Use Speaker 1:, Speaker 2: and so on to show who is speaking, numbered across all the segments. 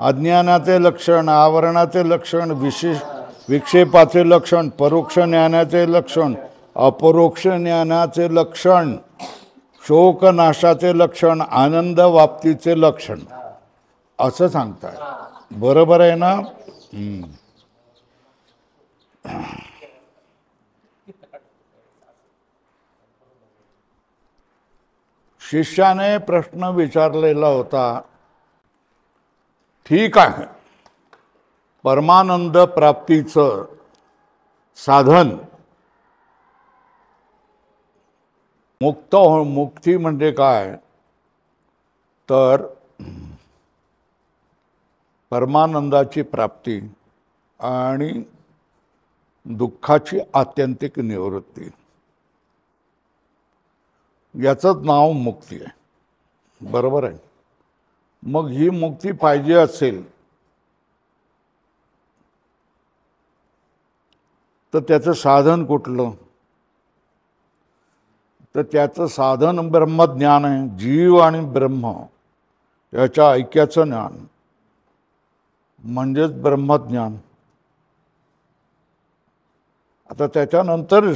Speaker 1: अज्ञानाचे लक्षण, आवरणाचे लक्षण, विक्षेपाचे लक्षण, परोक्ष ज्ञानाचे लक्षण, अपरोक्ष ज्ञानाचे लक्षण, शोकनाशाचे लक्षण, आनंद वाप्तीचे लक्षण असं सांगतात. बरोबर आहे ना? शिष्याने प्रश्न विचारलेला होता, ठीक आहे, परमानंद प्राप्तीचं साधन मुक्ती म्हणजे काय? तर परमानंदाची प्राप्ती आणि दुःखाची आत्यंतिक निवृत्ती, याचंच नाव मुक्ती आहे. बरोबर आहे? मग ही मुक्ती पाहिजे असेल तर त्याचं साधन कुठलं? तर त्याचं साधन ब्रह्मज्ञान आहे. जीव आणि ब्रह्म याच्या ऐक्याचं ज्ञान म्हणजेच ब्रह्मज्ञान. आता त्याच्यानंतर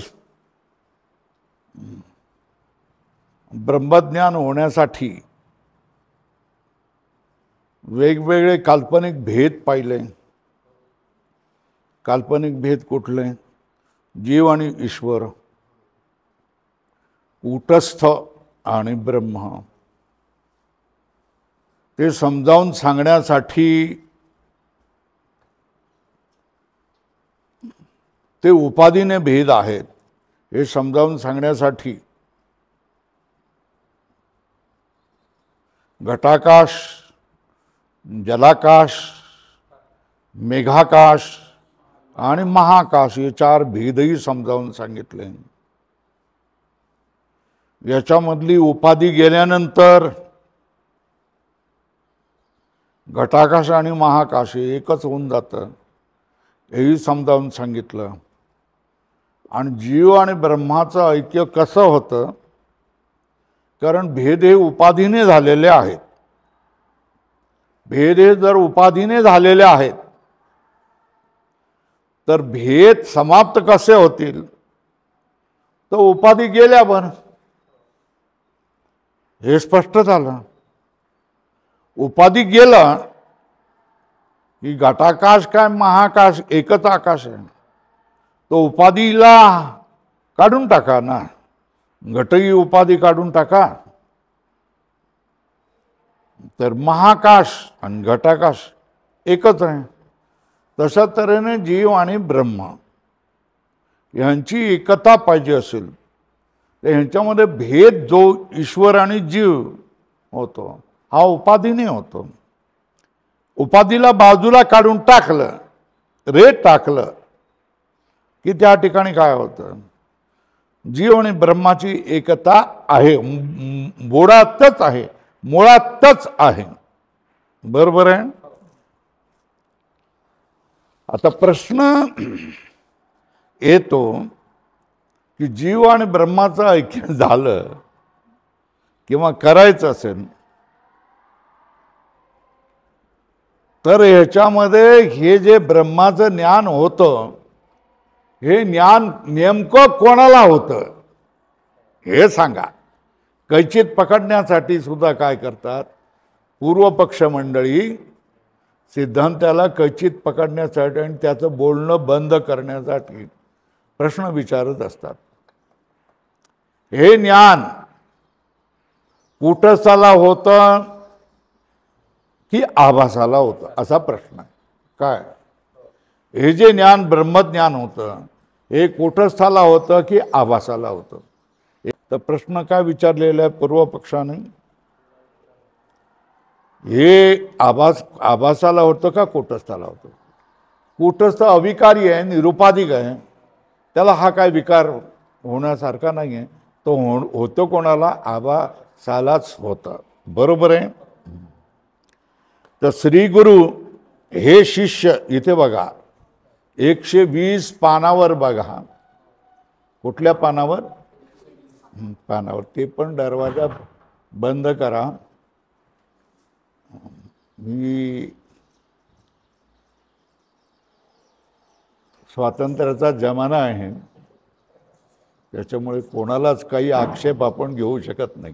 Speaker 1: ब्रह्मज्ञान होण्यासाठी वेगवेगळे काल्पनिक भेद पाहिले. काल्पनिक भेद कुठले? जीव आणि ईश्वर, कूटस्थ आणि ब्रह्म. ते समजावून सांगण्यासाठी ते उपाधीने भेद आहेत हे समजावून सांगण्यासाठी घटाकाश, जलाकाश, मेघाकाश आणि महाकाश हे 4 भेदही समजावून सांगितले. याच्यामधली उपाधी गेल्यानंतर घटाकाश आणि महाकाश हे एकच होऊन जातं हेही समजावून सांगितलं. आणि जीव आणि ब्रह्माचं ऐक्य कसं होतं? कारण भेद हे उपाधीने झालेले आहेत. भेद हे जर उपाधीने झालेले आहेत तर भेद समाप्त कसे होतील? तर उपाधी गेल्यावर. हे स्पष्ट झालं. उपाधी गेला की घटाकाश काय महाकाश एकच आकाश आहे. तो उपाधीला काढून टाका ना. घटही उपाधी काढून टाका तर महाकाश आणि घटाकाश एकच आहे. तशा तऱ्हेने जीव आणि ब्रह्म यांची एकता पाहिजे असेल तर ह्यांच्यामध्ये भेद जो ईश्वर आणि जीव होतो हा उपाधीने होतो. उपाधीला बाजूला काढून टाकलं, रेत टाकलं की त्या ठिकाणी काय होतं? जीव आणि ब्रह्माची एकता आहे, मुळातच आहे, मुळातच आहे. बरोबर आहे? आता प्रश्न येतो की जीव आणि ब्रह्माचं ऐक्य झालं किंवा करायचं असेल तर ह्याच्यामध्ये हे जे ब्रह्माचं ज्ञान होतं हे ज्ञान नेमकं कोणाला होतं हे सांगा. कैचित पकडण्यासाठी सुद्धा काय करतात पूर्वपक्ष मंडळी? सिद्धांताला कैचित पकडण्यासाठी आणि त्याचं बोलणं बंद करण्यासाठी प्रश्न विचारत असतात. हे ज्ञान कुटस्थाला होतं की आभासाला होतं असा प्रश्न आहे. काय हे जे ज्ञान ब्रह्मज्ञान होतं हे कुटस्थाला होतं की आभासाला होतं? तर प्रश्न काय विचारलेला आहे पूर्वपक्षाने? हे आभासाला होतं का कुटस्थाला होतं? कुटस्थ अविकारी आहे, निरुपाधिक आहे, त्याला हा काय विकार होण्यासारखा नाही आहे. तो होतो कोणाला? आभासालाच होतं. बरोबर आहे? तर श्री गुरु हे शिष्य इथे बघा 120 पानावर बघा. कुठल्या पानावर? पानावर. ते पण दरवाजा बंद करा. मी स्वातंत्र्याचा जमाना आहे, त्याच्यामुळे कोणालाच काही आक्षेप आपण घेऊ शकत नाही.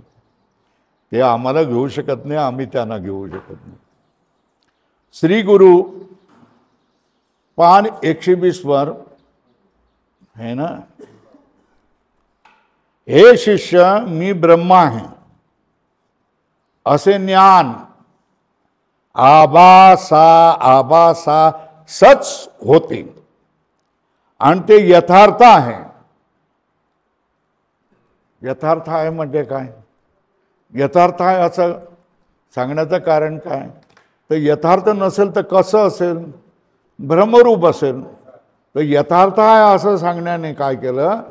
Speaker 1: ते आम्हाला घेऊ शकत नाही, आम्ही त्यांना घेऊ शकत नाही. श्री गुरु पान 120 वर है ना, हे शिष्य मी ब्रह्मा आहे असे ज्ञान आभासा सच होते आणि ते यथार्थ आहे. यथार्थ आहे म्हणजे काय? यथार्थ आहे असं सांगण्याचं कारण काय? तर यथार्थ नसेल तर कसं असेल? भ्रमरूप असेल. तर यथार्थ आहे असं सांगण्याने काय केलं?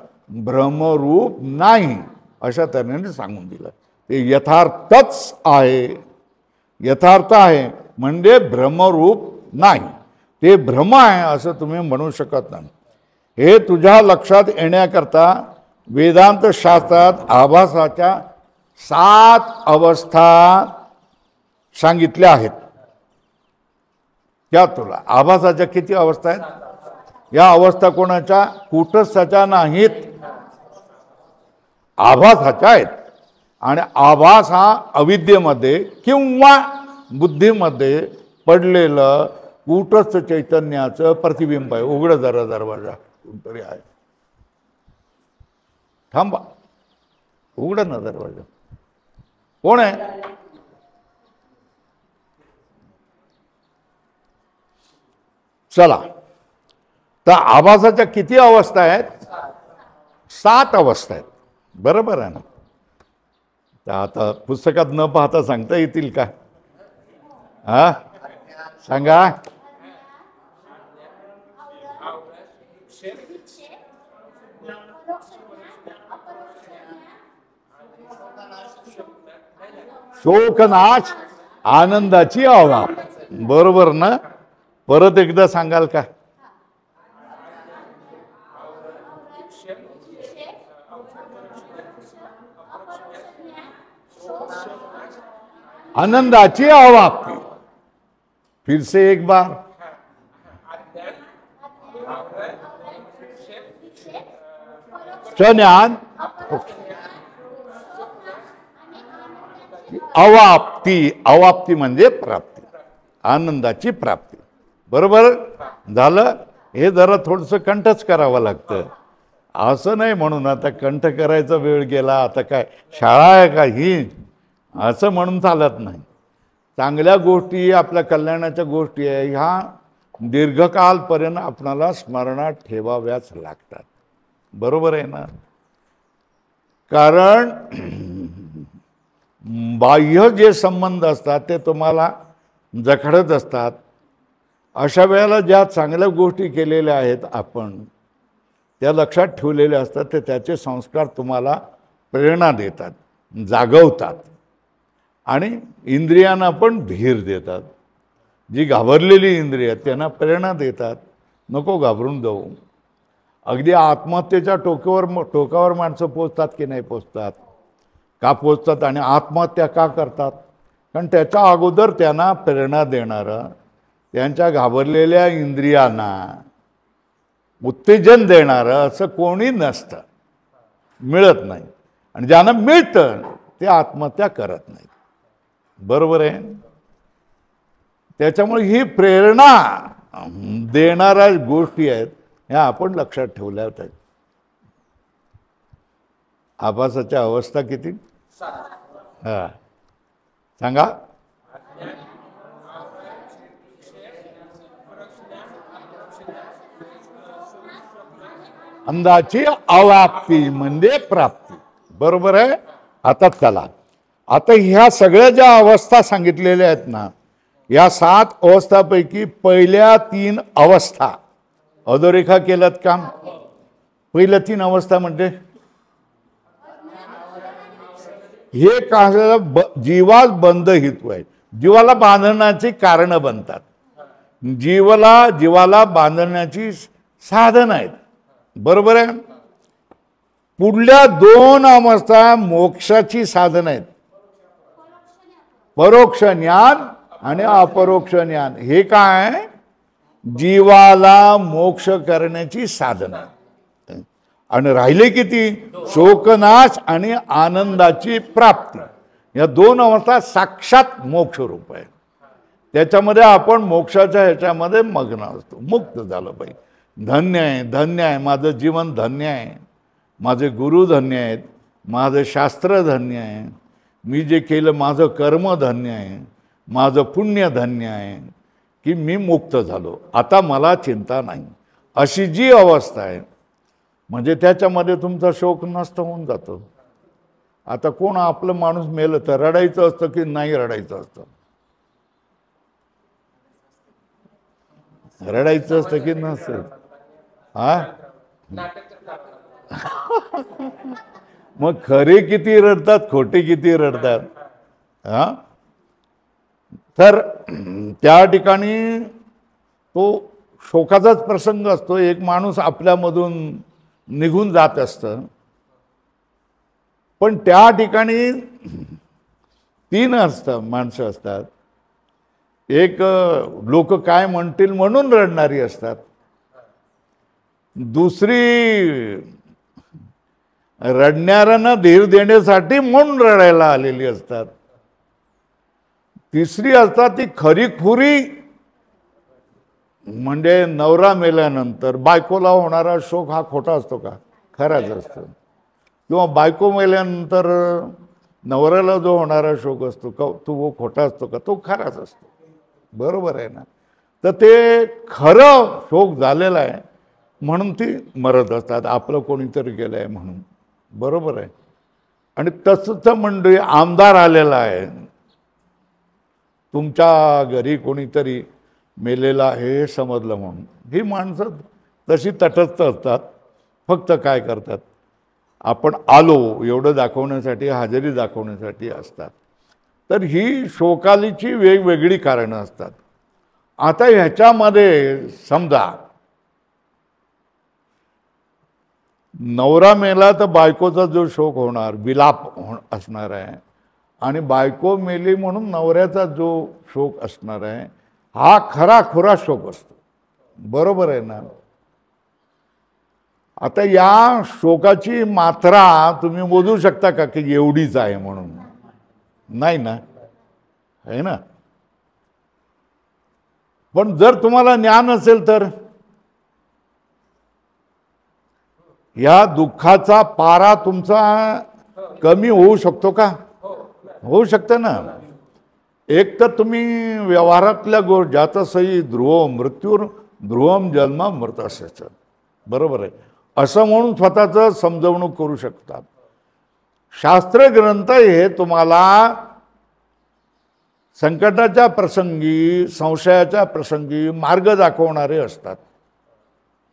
Speaker 1: भ्रमरूप नाही अशा तऱ्हेने सांगून दिलं. ते यथार्थच आहे. यथार्थ आहे म्हणजे भ्रमरूप नाही. ते भ्रम आहे असं तुम्ही म्हणू शकत नाही. हे तुझ्या लक्षात येण्याकरता वेदांत शास्त्रात आभासाच्या 7 अवस्था सांगितल्या आहेत. त्या तुला आभासाच्या किती अवस्था आहेत? या अवस्था कोणाच्या? कूटस्थाच्या नाहीत, आभासाच्या आहेत. आणि आभास हा अविद्येमध्ये किंवा बुद्धीमध्ये पडलेलं कूटस्थ चैतन्याचं प्रतिबिंब आहे. उघडं जरा दरवाजा कोणतरी आहे, थांबा, उघडं ना दरवाजा. कोण आहे? चला, तर आभासाच्या किती अवस्था आहेत? 7 अवस्था आहेत. बरोबर आहे ना? तर आता पुस्तकात न पाहता सांगता येतील का? हा, सांगा. शोकनाश, आनंदाची अभाव. बरोबर ना? परत एकदा सांगाल का? आनंदाची अवाप्ति. फिर से एक बार. ज्ञान, अवाप्ति. अवाप्ति म्हणजे प्राप्ती, आनंदाची प्राप्ती. बरोबर झालं? हे जरा थोडंसं कंठच करावं लागतं. असं नाही म्हणून आता कंठ करायचा वेळ गेला, आता काय शाळा आहे का ही, असं म्हणून चालत नाही. चांगल्या गोष्टी, आपल्या कल्याणाच्या गोष्टी आहे, ह्या दीर्घकालपर्यंत आपणाला स्मरणात ठेवाव्याच लागतात. बरोबर आहे ना? कारण बाह्य जे संबंध असतात ते तुम्हाला जखडत असतात. अशा वेळेला ज्या चांगल्या गोष्टी केलेल्या आहेत आपण, त्या लक्षात ठेवलेल्या असतात, ते त्याचे संस्कार तुम्हाला प्रेरणा देतात, जागवतात आणि इंद्रियांना पण धीर देतात. जी घाबरलेली इंद्रिय त्यांना प्रेरणा देतात, नको घाबरून जाऊ. अगदी आत्महत्येच्या टोकावर माणसं पोचतात की नाही पोचतात? का पोचतात आणि आत्महत्या का करतात? कारण त्याच्या अगोदर त्यांना प्रेरणा देणारं, त्यांच्या घाबरलेल्या इंद्रियांना उत्तेजन देणारं असं कोणी नसतं, मिळत नाही. आणि ज्यांना मिळतं ते आत्महत्या करत नाहीत. बरोबर आहे? त्याच्यामुळे ही प्रेरणा देणाऱ्या गोष्टी आहेत, ह्या आपण लक्षात ठेवल्या आहेत. आभासाच्या अवस्था किती? हा, सांगा. अंदाची अवाप्ती म्हणजे प्राप्ती. बरोबर आहे? आता चला, आता ह्या सगळ्या ज्या अवस्था सांगितलेल्या आहेत ना, या 7 अवस्थापैकी पहिल्या 3 अवस्था अधोरेखा केल्यात का? पहिल्या 3 अवस्था म्हणजे हे काय? जीवास बंध हेतू आहे, जीवाला बांधण्याची कारण बनतात, जीवाला बांधण्याची साधन आहेत. बरोबर आहे? पुढल्या 2 अवस्था मोक्षाची साधन आहेत, परोक्ष ज्ञान आणि अपरोक्ष ज्ञान. हे काय? जीवाला मोक्ष करण्याची साधना. आणि राहिले किती? शोकनाश आणि आनंदाची प्राप्ती. या दोन अवस्था साक्षात मोक्ष रूप आहे. त्याच्यामध्ये आपण मोक्षाच्या ह्याच्यामध्ये मग्न असतो. मुक्त झालं पाहिजे. धन्य आहे, धन्य आहे, माझं जीवन धन्य आहे, माझे गुरु धन्य आहेत, माझं शास्त्र धन्य आहे, मी जे केलं माझं कर्म धन्य आहे, माझं पुण्य धन्य आहे की मी मुक्त झालो, आता मला चिंता नाही. अशी जी अवस्था आहे म्हणजे त्याच्यामध्ये तुमचा शोक नष्ट होऊन जातो. आता कोण आपलं माणूस मेलं तर रडायचं असतं की नाही रडायचं असतं? रडायचं असतं की नसतं? हा मग खरे किती रडतात, खोटे किती रडतात? हा तर त्या ठिकाणी तो शोकाचाच प्रसंग असतो. एक माणूस आपल्यामधून निघून जात असतं. पण त्या ठिकाणी तीन माणसं असतात. एक लोक काय म्हणतील म्हणून रडणारी असतात, दुसरी रडणाऱ्यांना धीर देण्यासाठी म्हणून रडायला आलेली असतात, तिसरी असतात ती खरीखुरी म्हणजे नवरा मेल्यानंतर बायकोला होणारा शोक हा खोटा असतो का? खराच असतो. किंवा बायको मेल्यानंतर नवऱ्याला जो होणारा शोक असतो का तो खोटा असतो का? तो खराच असतो. बरोबर आहे ना? तर ते खरं शोक झालेला आहे म्हणून ती मरत असतात, आपलं कोणीतरी गेलं आहे म्हणून. बरोबर आहे. आणि तसंच मंडळी आमदार आलेला आहे, तुमच्या घरी कोणीतरी मेलेला हे समजलं म्हणून. ही माणसं तशी तटस्थ असतात. फक्त काय करतात, आपण आलो एवढं दाखवण्यासाठी, हजेरी दाखवण्यासाठी असतात. तर ही शोकालीची वेगवेगळी कारणं असतात. आता ह्याच्यामध्ये समजा नवरा मेला तर बायकोचा जो शोक होणार, विलाप असणार आहे, आणि बायको मेली म्हणून नवऱ्याचा जो शोक असणार आहे हा खरा खुरा शोक असतो. बरोबर आहे ना? आता या शोकाची मात्रा तुम्ही मोजू शकता का की एवढीच आहे म्हणून? नाही ना, आहे ना? पण जर तुम्हाला ज्ञान असेल तर या दुःखाचा पारा तुमचा कमी होऊ शकतो का? होऊ शकतं ना. एक तर तुम्ही व्यवहारातल्या ज्याचं सही ध्रुवम मृत्यूर ध्रुवम जन्म मृत असायचं. बरोबर आहे. असं म्हणून स्वतःचं समजवणूक करू शकतात. शास्त्र ग्रंथ हे तुम्हाला संकटाच्या प्रसंगी, संशयाच्या प्रसंगी मार्ग दाखवणारे असतात.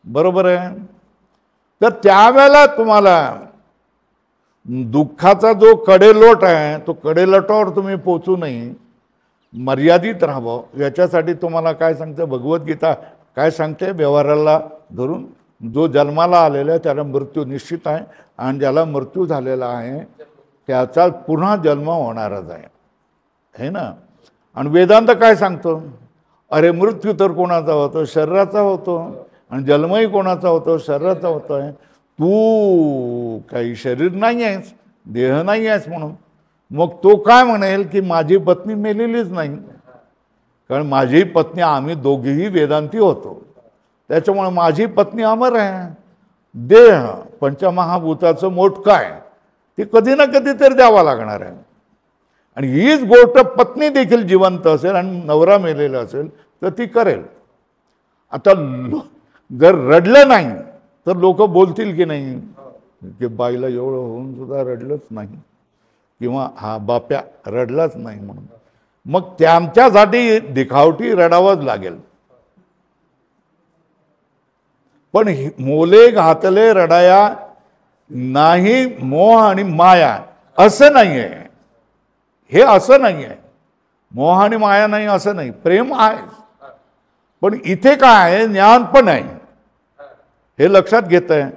Speaker 1: बरोबर आहे. तर त्यावेळेला तुम्हाला दुःखाचा जो कडेलोट आहे तो कडेलोटावर तुम्ही पोचू नये, मर्यादित राहावं याच्यासाठी तुम्हाला काय सांगते भगवद्गीता? काय सांगते? व्यवहाराला धरून जो जन्माला आलेला आहे त्याला मृत्यू निश्चित आहे, आणि ज्याला मृत्यू झालेला आहे त्याचा पुन्हा जन्म होणारच आहे, है ना? आणि वेदांत काय सांगतो? अरे मृत्यू तर कोणाचा होतो? शरीराचा होतो. आणि जन्मही कोणाचा होतो? शरीराचा होतोय. तू काही शरीर नाही आहेस, देह नाही आहेस म्हणून. मग तो काय म्हणेल की माझी पत्नी मेलेलीच नाही, कारण माझी पत्नी, आम्ही दोघेही वेदांती होतो, त्याच्यामुळे माझी पत्नी अमर आहे. देह पंचमहाभूताचं मोठ काय ते कधी ना कधी तरी द्यावा लागणार आहे. आणि हीच गोष्ट पत्नी देखील जिवंत असेल आणि नवरा मेलेला असेल तर ती करेल. आता जर रडलं नाही तर लोक बोलतील की नाही की बाईला एवढं होऊन सुद्धा रडलंच नाही, किंवा हा बाप्या रडलाच नाही म्हणून. मग त्यांच्यासाठी दिखावटी रडावंच लागेल. पण मोले घातले रडाया नाही मोह आणि माया असं नाही आहे. हे असं नाही आहे. मोह आणि माया नाही असं नाही, प्रेम आहे. पण इथे काय आहे? ज्ञान पण आहे, हे लक्षात घेत आहे.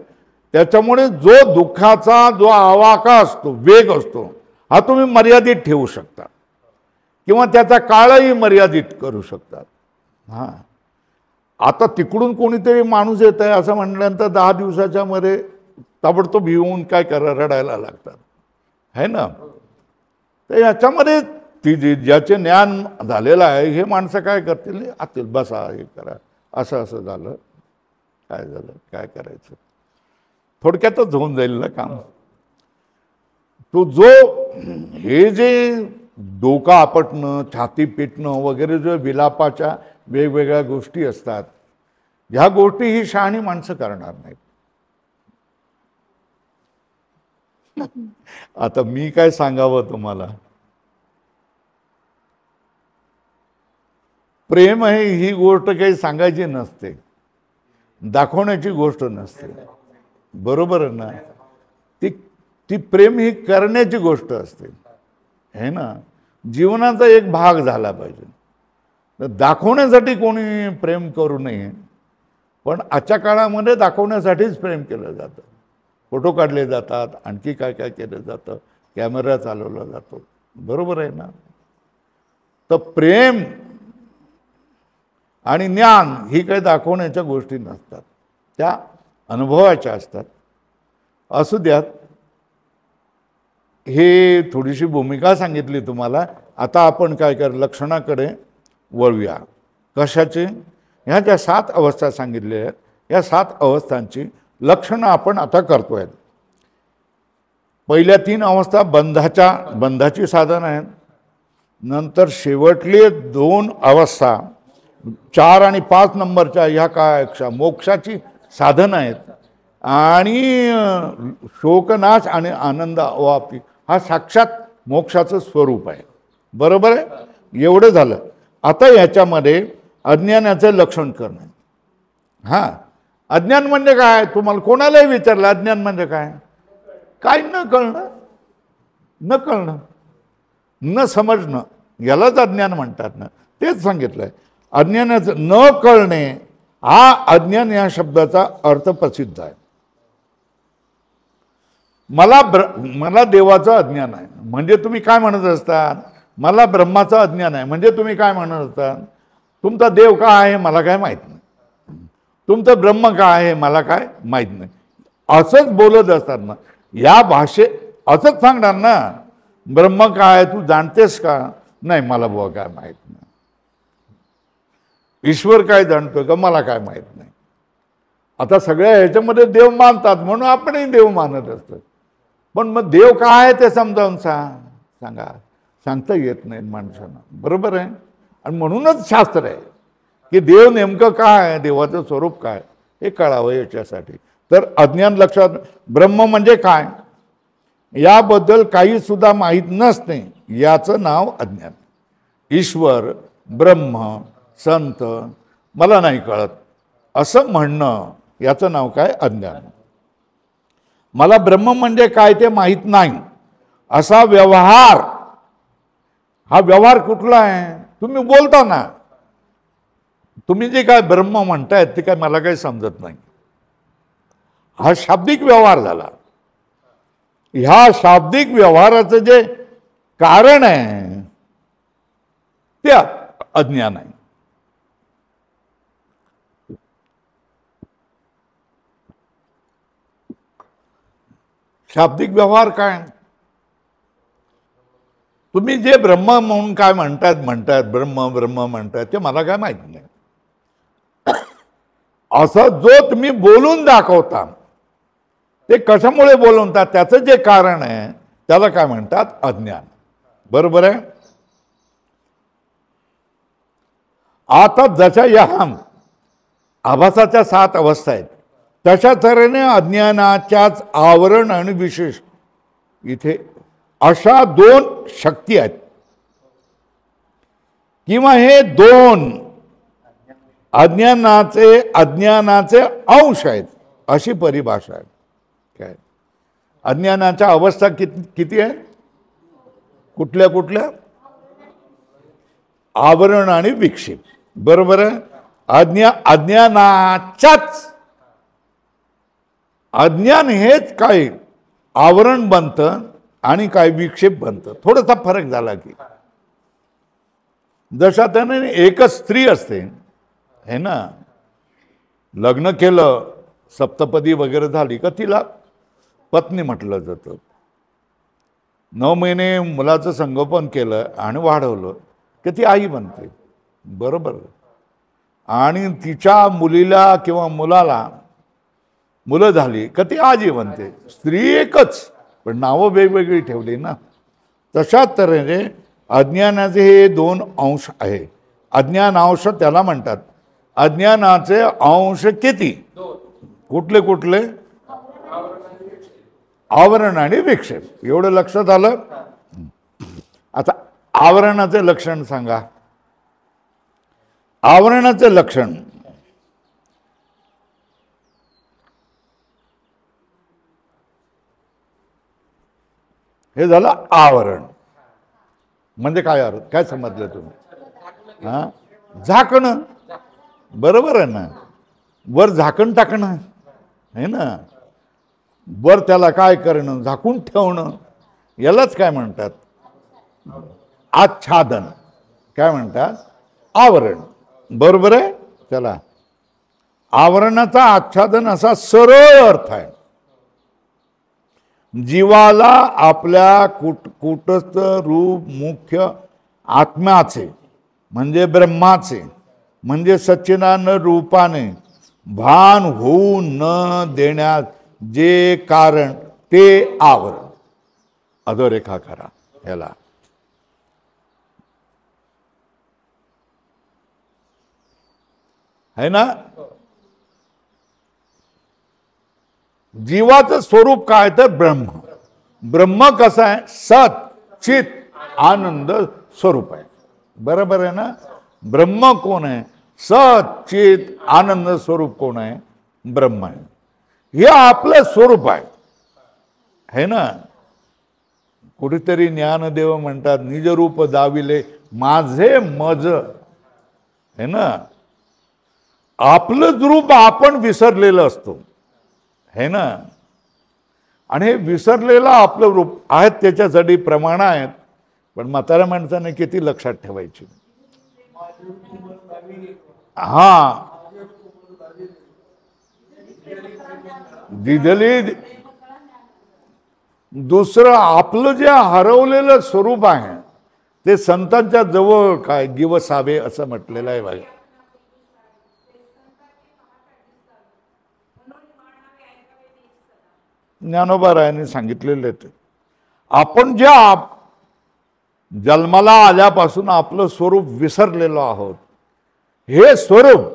Speaker 1: त्याच्यामुळे जो दुःखाचा जो आवाका असतो, वेग असतो, हा तुम्ही मर्यादित ठेवू शकता किंवा त्याचा काळही मर्यादित करू शकतात. हां, आता तिकडून कोणीतरी माणूस येत आहे असं म्हटल्यानंतर 10 दिवसाच्या मध्ये ताबडतोब येऊन काय रडायला लागतात, है ना. तर याच्यामध्ये ज्याचे ज्ञान झालेलं आहे हे माणसं काय करतील, आतील बसा हे करा, असं असं झालं, काय झालं, काय करायचं, थोडक्यातच होऊन जाईल ना काम. तो जो हे जे डोका आपटणं, छाती पेटणं वगैरे जो विलापाच्या वेगवेगळ्या गोष्टी असतात, ह्या गोष्टी ही शहाणी माणसं करणार नाहीत. आता मी काय सांगावं तुम्हाला, प्रेम आहे ही गोष्ट काही सांगायची नसते, दाखवण्याची गोष्ट नसते, बरोबर आहे ना. ती प्रेम ही करण्याची गोष्ट असते, है ना. जीवनाचा एक भाग झाला पाहिजे. तर दाखवण्यासाठी कोणी प्रेम करू नये, पण आजच्या काळामध्ये दाखवण्यासाठीच प्रेम केलं जातं. फोटो काढले जातात, आणखी काय काय केलं जातं, कॅमेरा चालवला जातो, बरोबर आहे ना. तर प्रेम आणि ज्ञान ही काही दाखवण्याच्या गोष्टी नसतात, त्या अनुभवाच्या असतात. असू द्यात, हे थोडीशी भूमिका सांगितली तुम्हाला. आता आपण काय कर लक्षणाकडे वळूया. कशाचे? ह्या ज्या 7 अवस्था सांगितल्या आहेत, या 7 अवस्थांची लक्षणं आपण आता करतोय. पहिल्या 3 अवस्था बंधाची साधन आहेत. नंतर शेवटले 2 अवस्था 4 आणि 5 नंबरच्या ह्या काय मोक्षाची साधन आहेत. आणि शोकनाश आणि आनंद अवाप्ती हा साक्षात मोक्षाचं स्वरूप आहे, बरोबर आहे. एवढं झालं. आता याच्यामध्ये अज्ञानाचं लक्षण करणं. हां, अज्ञान म्हणजे काय? तुम्हाला कोणालाही विचारलं अज्ञान म्हणजे काय, काय न कळणं, न समजणं, यालाच अज्ञान म्हणतात ना. तेच सांगितलंय. अज्ञानाचं न कळणे हा अज्ञान या शब्दाचा अर्थ प्रसिद्ध आहे. मला देवाचं अज्ञान आहे म्हणजे तुम्ही काय म्हणत असता, मला ब्रह्माचं अज्ञान आहे म्हणजे तुम्ही काय म्हणत असता, तुमचा देव काय आहे मला काय माहीत नाही, तुमचं ब्रह्म काय आहे मला काय माहीत नाही, असंच बोलत असतात ना. या असंच सांगणार ना, ब्रह्म काय तू जाणतेस का, नाही मला बुवा काय माहीत नाही. ईश्वर काय जाणतोय का, मला काय माहीत नाही. आता सगळ्या ह्याच्यामध्ये देव मानतात म्हणून आपणही देव मानत असतो. पण मग देव काय आहे ते समजावून सांगा, सांगता येत नाही माणसांना, बरोबर आहे. आणि म्हणूनच शास्त्र आहे की देव नेमकं काय आहे, देवाचं स्वरूप काय हे कळावं याच्यासाठी. तर अज्ञान लक्षात, ब्रह्म म्हणजे काय याबद्दल काही सुद्धा माहीत नसते, याचं नाव अज्ञान. ईश्वर, ब्रह्म, संत मला नाही कळत असं म्हणणं, याचं नाव काय, अज्ञान. मला ब्रह्म म्हणजे काय ते माहीत नाही असा व्यवहार, हा व्यवहार कुठला आहे? तुम्ही बोलता ना, तुम्ही जे काय ब्रह्म म्हणतायत ते काय मला काही समजत नाही, हा शाब्दिक व्यवहार झाला. ह्या शाब्दिक व्यवहाराचं जे कारण आहे ते अज्ञान आहे. शाब्दिक व्यवहार काय? तुम्ही जे ब्रह्म म्हणून काय म्हणतायत ब्रह्म म्हणतायत ते मला काय माहित नाही, असं जो तुम्ही बोलून दाखवता ते कशामुळे बोलवतात, त्याचं जे कारण आहे त्याला काय म्हणतात, अज्ञान, बरोबर आहे. आता जशा या आभासाच्या 7 अवस्था आहेत तशा तऱ्हेने अज्ञानाच्याच आवरण आणि विशेष इथे अशा 2 शक्ती आहेत किंवा हे 2 अज्ञानाचे अंश आहेत अशी परिभाषा आहे. काय अज्ञानाच्या अवस्था किती आहेत, कुठल्या आवरण आणि विक्षेप, बरोबर आहे. अज्ञान हेच काय आवरण बनतं आणि काय विक्षेप बनतं. थोडासा फरक झाला की जशा त्याने एकच स्त्री असते है ना, लग्न केलं, सप्तपदी वगैरे झाली का तिला पत्नी म्हटलं जातं. 9 महिने मुलाचं संगोपन केलं आणि वाढवलं की ती आई बनते. बरोबर. आणि तिच्या मुलीला किंवा मुलाला मुलं झाली का ती आजी बनते. स्त्री एकच पण नावं वेगवेगळी ठेवली ना. तशाच तऱ्हेने अज्ञानाचे हे 2 अंश आहे. अज्ञान अंश त्याला म्हणतात. अज्ञानाचे अंश किती? कुठले कुठले? आवरण आणि विक्षेप. एवढं लक्षात आलं. आता आवरणाचे लक्षण सांगा. आवरणाचे लक्षण हे झालं आवरण. म्हणजे काय अर्थ, काय समजलं तुम्ही? हा, झाकणं. बरोबर आहे ना. वर झाकण टाकणं आहे ना. वर त्याला काय करणं, झाकून ठेवणं, यालाच काय म्हणतात? आच्छादन. काय म्हणतात? आवरण. बरोबर आहे. चला, आवरणाचा आच्छादन असा सरळ अर्थ आहे. जीवाला आपल्या कूटस्थ रूप मुख्य आत्म्याचे म्हणजे ब्रह्माचे म्हणजे सच्चिदानंद रूपाने भान होऊ न देण्यास जे कारण ते आवरण. अधोरेखा करा याला. है ना. जीवाचं स्वरूप काय तर ब्रह्म. ब्रह्म कसं आहे? सत चित आनंद स्वरूप आहे. बरोबर आहे ना. ब्रह्म कोण आहे? सत चित आनंद स्वरूप कोण आहे? ब्रह्म आहे. हे आपलं स्वरूप आहे ना. कुठेतरी ज्ञानदेव म्हणतात निजरूप दाविले माझे मज. है ना. आपलं रूप आपण विसरलेलं असतो. है ना. आणि हे विसरलेलं आपलं रूप आहेत त्याच्यासाठी प्रमाण आहेत. पण म्हाताऱ्या माणसाने किती लक्षात ठेवायची. हा, दिदली दुसरं आपलं जे हरवलेलं स्वरूप आहे ते संतांच्या जवळ काय गिवसावे असं म्हटलेलं आहे बघा. ज्ञानोबारायांनी सांगितलेले ते. आपण ज्या जन्माला आल्यापासून आपलं स्वरूप विसरलेलो आहोत. हे स्वरूप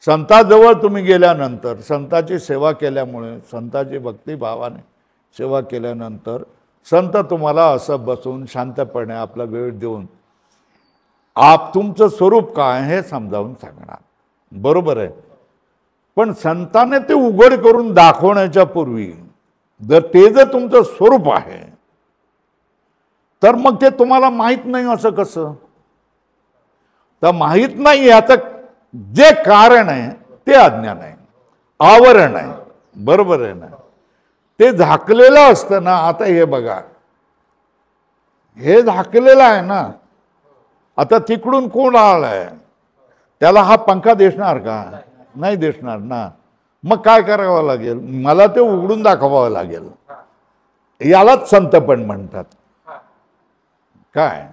Speaker 1: संताजवळ तुम्ही गेल्यानंतर, संताची सेवा केल्यामुळे, संताची भक्तिभावाने सेवा केल्यानंतर संत तुम्हाला असं बसून शांतपणे आपला वेळ देऊन तुमचं स्वरूप काय हे समजावून सांगणार. बरोबर आहे. पण संताने ते उघड करून दाखवण्याच्या पूर्वी जर तुमचं स्वरूप आहे तर मग ते तुम्हाला माहीत नाही असं कसं? तर माहीत नाही याचं जे कारण आहे ते अज्ञान आहे, आवरण आहे. बरोबर आहे ना. ते झाकलेलं असतं ना. आता हे बघा, हे झाकलेलं आहे ना. आता तिकडून कोण आलाय त्याला हा पंखा दिसणार का? नाही दिसणार ना. मग काय करावं लागेल? मला ते उघडून दाखवावं लागेल. यालाच संतपण म्हणतात. काय?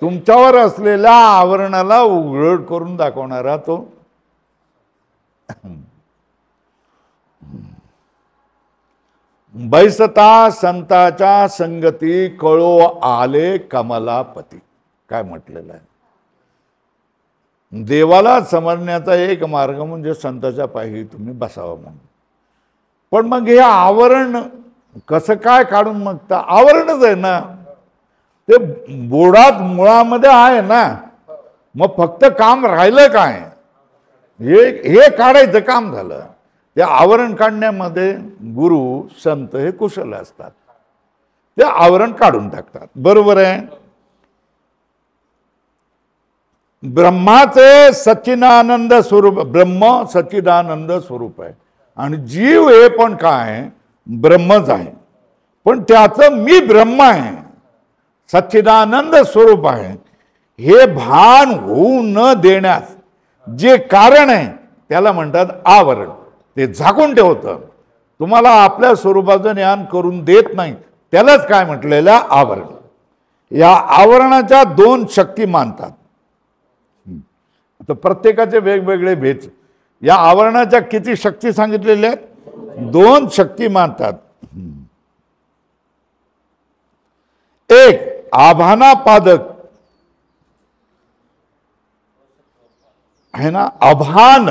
Speaker 1: तुमच्यावर असलेल्या आवरणाला उघड करून दाखवणारा तो. बैसता संताच्या संगती कळो आले कमलापती. काय म्हटलेलं आहे? देवाला समजण्याचा एक मार्ग म्हणजे संताच्या पायी तुम्ही बसावं म्हणून. पण मग हे आवरण कसं काय काढून मग? तर आवरणच आहे ना. ते बोडात मुळामध्ये आहे ना. मग फक्त काम राहिलं काय? हे काढायचं काम झालं. ते आवरण काढण्यामध्ये गुरु संत हे कुशल असतात. ते आवरण काढून टाकतात. बरोबर आहे. ब्रह्माचे सच्चिदानंद स्वरूप, ब्रह्म सच्चिदानंद स्वरूप आहे. आणि जीव हे पण काय? ब्रह्मच आहे. पण त्याचं मी ब्रह्म आहे, सच्चिदानंद स्वरूप आहे, हे भान होऊ न देण्यास जे कारण आहे त्याला म्हणतात आवरण. ते झाकून ठेवतं, तुम्हाला आपल्या स्वरूपाचं ज्ञान करून देत नाही, त्यालाच काय म्हटलेलं आवरण. या आवरणाच्या दोन शक्ती मानतात. तर प्रत्येकाचे वेगवेगळे भेद. या आवरणाच्या किती शक्ती सांगितलेल्या आहेत? दोन शक्ती मानतात. एक आभानापादक आहे ना, अभान.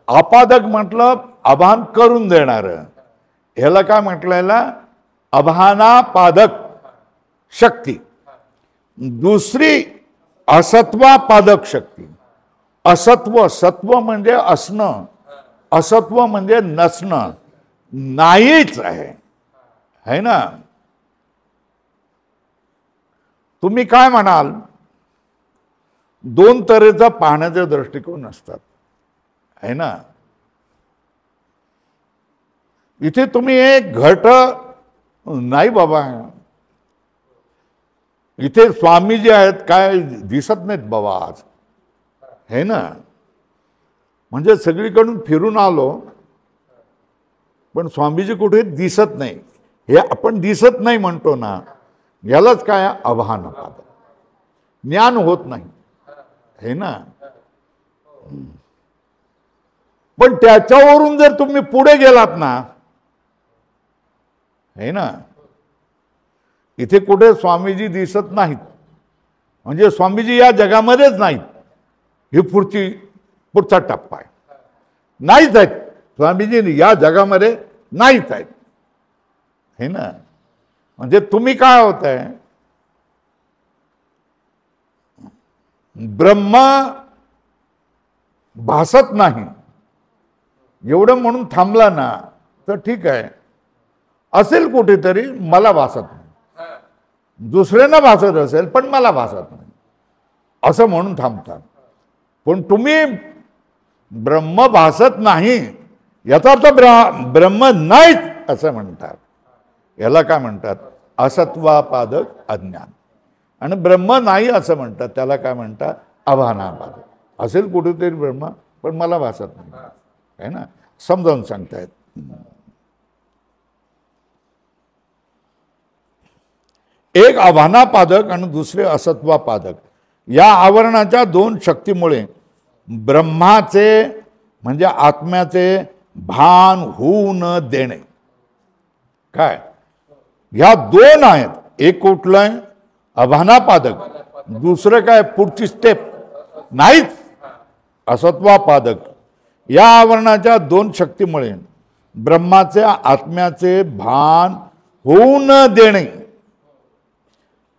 Speaker 1: आपादक म्हटलं अभान करून देणार, ह्याला काय म्हटलेलं? अभानापादक शक्ती. दुसरी असत्वापादक शक्ती. असत्व, सत्व म्हणजे असणं, असत्व म्हणजे नसणं, नाहीच आहे ना. तुम्ही काय म्हणाल? दोन तऱ्हेचा पाहण्याचे दृष्टिकोन असतात, आहे ना. इथे तुम्ही एक घट नाही बाबा, इथे स्वामी जे आहेत काय दिसत नाहीत बाबा आज, है ना. म्हणजे सगळीकडून फिरून आलो पण स्वामीजी कुठे दिसत नाही. हे आपण दिसत नाही म्हणतो ना, यालाच काय अभानापादक. ज्ञान होत नाही, है ना. पण त्याच्यावरून जर तुम्ही पुढे गेलात ना, है ना, इथे कुठे स्वामीजी दिसत नाहीत म्हणजे स्वामीजी या जगामध्येच नाहीत, ही पुढचा टप्पा आहे. नाहीच आहेत स्वामीजी या जगामध्ये, नाहीच आहेत, है ना. म्हणजे तुम्ही काय होत आहे, ब्रह्म भासत नाही एवढं म्हणून थांबला ना तर ठीक आहे. असेल कुठेतरी, मला भासत नाही. दुसऱ्यांना भासत असेल पण मला भासत नाही असं म्हणून थांबतात. पण तुम्ही ब्रह्म भासत नाही याचा अर्थ ब्रह्म नाहीच असं म्हणतात. याला काय म्हणतात? असत्वापादक अज्ञान. आणि ब्रह्म नाही असं म्हणतात त्याला काय म्हणतात? अभानापादक. असेल कुठेतरी ब्रह्म पण मला भासत नाही, है ना. समजावून सांगतायत. एक अभानापादक आणि दुसरे असत्वापादक. या आवरणाच्या दोन शक्तीमुळे ब्रह्माचे म्हणजे आत्म्याचे भान होऊ न देणे. काय ह्या दोन आहेत. एक कुठलं? अभानापादक. दुसरं काय? पुढची स्टेप नाहीच, असत्वापादक. या आवरणाच्या दोन शक्तीमुळे ब्रह्माचे आत्म्याचे भान होऊ न देणे,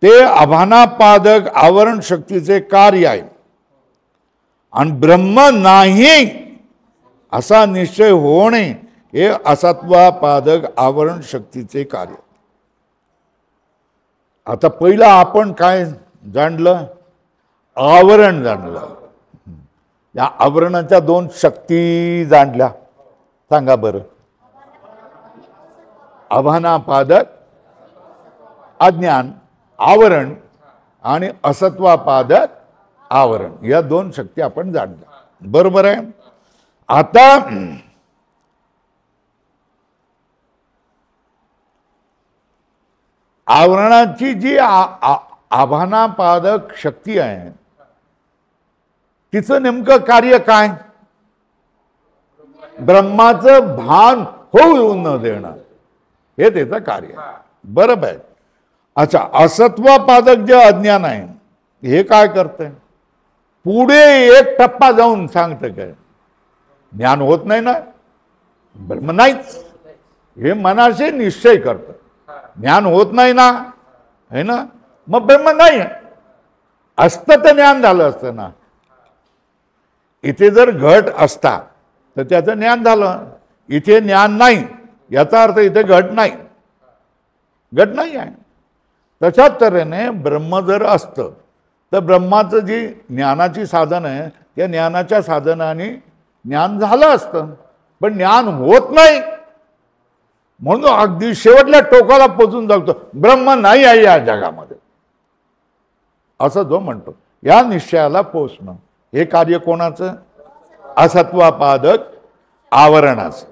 Speaker 1: ते अभानापादक आवरण शक्तीचे कार्य आहे. आणि ब्रह्म नाही असा निश्चय होणे हे असत्वापादक आवरण शक्तीचे कार्य. आता पहिला आपण काय जाणलं? आवरण जाणलं. या आवरणाच्या दोन शक्ती जाणल्या. सांगा बरं. अभानापादक अज्ञान आवरण आणि असत्वापादक आवरण, या दोन शक्ती आपण जाणल्या. बरोबर आहे. आता आवरणाची जी आभानापादक शक्ती आहे तिचं नेमकं कार्य काय? ब्रह्माचं भान होऊ न देणं हे त्याचं कार्य. बरोबर आहे. अच्छा, असत्वापादक जे अज्ञान आहे हे काय करते? पुढे एक टप्पा जाऊन सांगतं काय? ज्ञान होत नाही ना, ब्रह्म नाहीच हे मनाशी निश्चय करतं. ज्ञान होत नाही ना, है ना, मग ब्रह्म नाही असतं तर ज्ञान झालं असतं ना. इथे जर घट असता तर त्याचं ज्ञान झालं. इथे ज्ञान नाही याचा अर्थ इथे घट नाही, घट नाही आहे. तशाच तऱ्हेने ब्रह्म जर असतं तर ब्रह्माचं जी ज्ञानाची साधन आहे त्या ज्ञानाच्या साधनाने ज्ञान झालं असतं. पण ज्ञान होत नाही म्हणून अगदी शेवटल्या टोकाला पोचून जातो ब्रह्म नाही आहे या जगामध्ये असं जो म्हणतो. या निश्चयाला पोचणं हे कार्य कोणाचं? असत्वापादक आवरणाचं.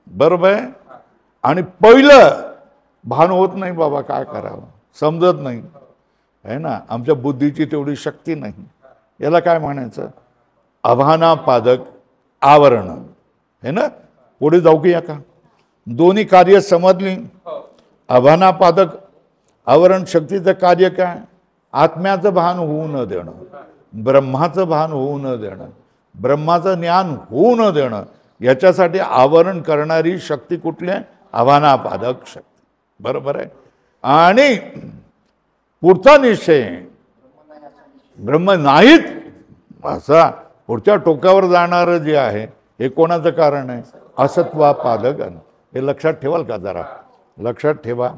Speaker 1: बरोबर आहे. आणि पहिलं भान होत नाही बाबा, काय करावं समजत नाही आहे ना, आमच्या बुद्धीची तेवढी शक्ती नाही. याला काय म्हणायचं? अभानापादक आवरण है ना. पुढे जाऊ की का दोन्ही कार्य समजली. अभानापादक आवरण शक्तीचं कार्य काय? आत्म्याचं भान होऊ न देणं, ब्रह्माचं भान होऊ न देणं, ब्रह्माचं ज्ञान होऊ न देणं. याच्यासाठी आवरण करणारी शक्ती कुठली आहे? अभानापादक शक्ती. बरोबर आहे. आणि पुढचा निश्चय ब्रह्म नाहीत असा पुढच्या टोकावर जाणारं जे आहे हे कोणाचं कारण आहे? असत्वापादक. हे लक्षात ठेवाल का? जरा लक्षात ठेवा.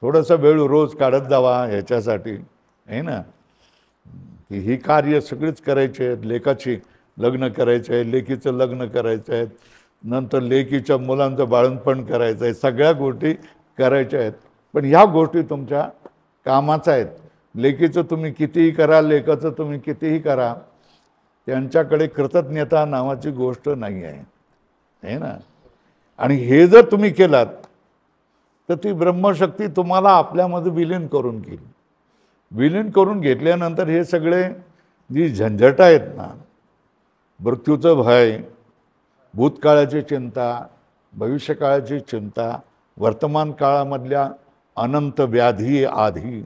Speaker 1: थोडंसं वेळ रोज काढत जावा ह्याच्यासाठी आहे ना, की ही कार्य सगळीच करायची आहेत. लेकाची लग्न करायचं आहे, लेकीचं लग्न करायचं आहे, नंतर लेकीच्या मुलांचं बाळंतपण करायचं आहे, सगळ्या गोष्टी करायच्या आहेत. पण ह्या गोष्टी तुमच्या कामाच्या आहेत. लेकीचं तुम्ही कितीही करा, लेकाचं तुम्ही कितीही करा, त्यांच्याकडे कृतज्ञता नावाची गोष्ट नाही आहे ना. आणि हे जर तुम्ही केलात तर ती ब्रह्मशक्ती तुम्हाला आपल्यामध्ये विलीन करून घेईल. विलीन करून घेतल्यानंतर हे सगळे जी झंझट आहेत ना, मृत्यूचं भय, भूतकाळाची चिंता, भविष्यकाळाची चिंता, वर्तमान काळामधल्या अनंत व्याधी आधी,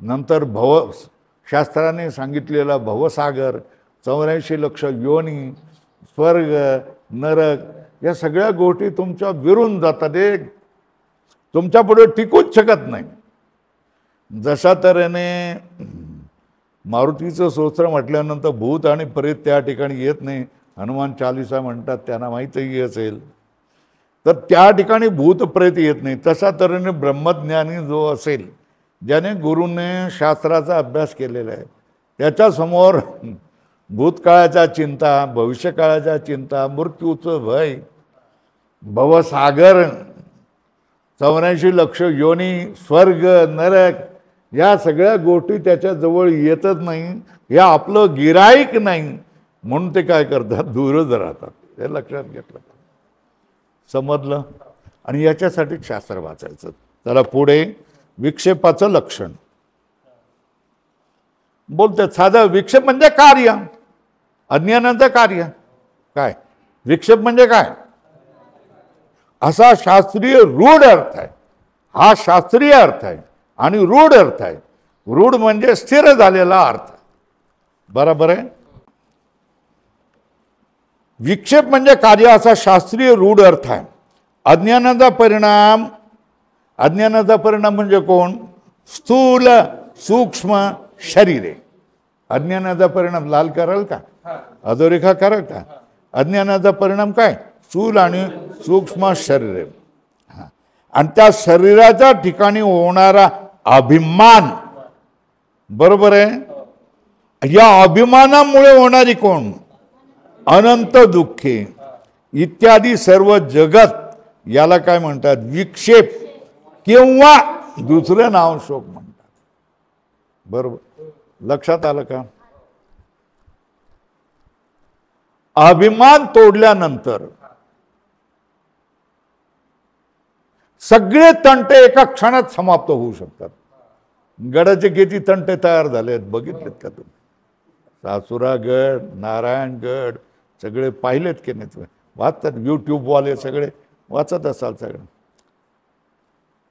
Speaker 1: नंतर शास्त्राने सांगितलेला भवसागर, 84 लक्ष योनी, स्वर्ग, नरक, या सगळ्या गोष्टी तुमच्या विरून जातात. एक तुमच्या पुढे टिकूच शकत नाही. जशा तऱ्हेने मारुतीचं स्तोत्र म्हटल्यानंतर भूत आणि प्रेत त्या ठिकाणी येत नाही, हनुमान चालीसा म्हणतात, त्यांना माहीतही असेल. तर त्या ठिकाणी भूत प्रेत येत नाही. तशा तऱ्हेने ब्रह्मज्ञानी जो असेल, ज्याने गुरूने शास्त्राचा अभ्यास केलेला आहे, त्याच्यासमोर भूतकाळाच्या चिंता, भविष्यकाळाच्या चिंता, मृत्यूचं भय, भवसागर, 84 लक्ष योनी, स्वर्ग, नरक, या सगळ्या गोष्टी त्याच्याजवळ येतच नाही. हे आपलं गिराईक नाही म्हणून ते काय करतात? दूरच राहतात. हे लक्षात घेतलं, समजलं. आणि याच्यासाठी शास्त्र वाचायचं. त्याला पुढे विक्षेपाचं लक्षण बोलतात. साधं विक्षेप म्हणजे कार्य, अज्ञानाचं कार्य. काय विक्षेप म्हणजे काय? असा शास्त्रीय रूढ अर्थ आहे. हा शास्त्रीय अर्थ आहे आणि रूढ अर्थ आहे. रूढ म्हणजे स्थिर झालेला अर्थ. बरोबर आहे. विक्षेप म्हणजे कार्य असा शास्त्रीय रूढ अर्थ आहे. अज्ञानाचा परिणाम, अज्ञानाचा परिणाम म्हणजे कोण? स्थूल सूक्ष्म शरीरे. अज्ञानाचा परिणाम लाल कराल का? अधोरेखा कराल का? अज्ञानाचा परिणाम काय? स्थूल आणि सूक्ष्म शरीरे. आणि त्या शरीराच्या ठिकाणी होणारा अभिमान, बरोबर आहे. या अभिमानामुळे होणारी कोण? अनंत दुःखे इत्यादी सर्व जगत, याला काय म्हणतात? विक्षेप किंवा दुसरं नाव शोक म्हणतात. बरोबर, लक्षात आलं का? अभिमान तोडल्यानंतर सगळे तंटे एका क्षणात समाप्त होऊ शकतात. गडाचे किती तंटे तयार झालेत बघितलेत का तुम्ही? सासुरागड, नारायणगड सगळे पाहिलेत की नाही तुम्ही? वाचतात, यूट्यूबवाले सगळे वाचत असाल सगळं.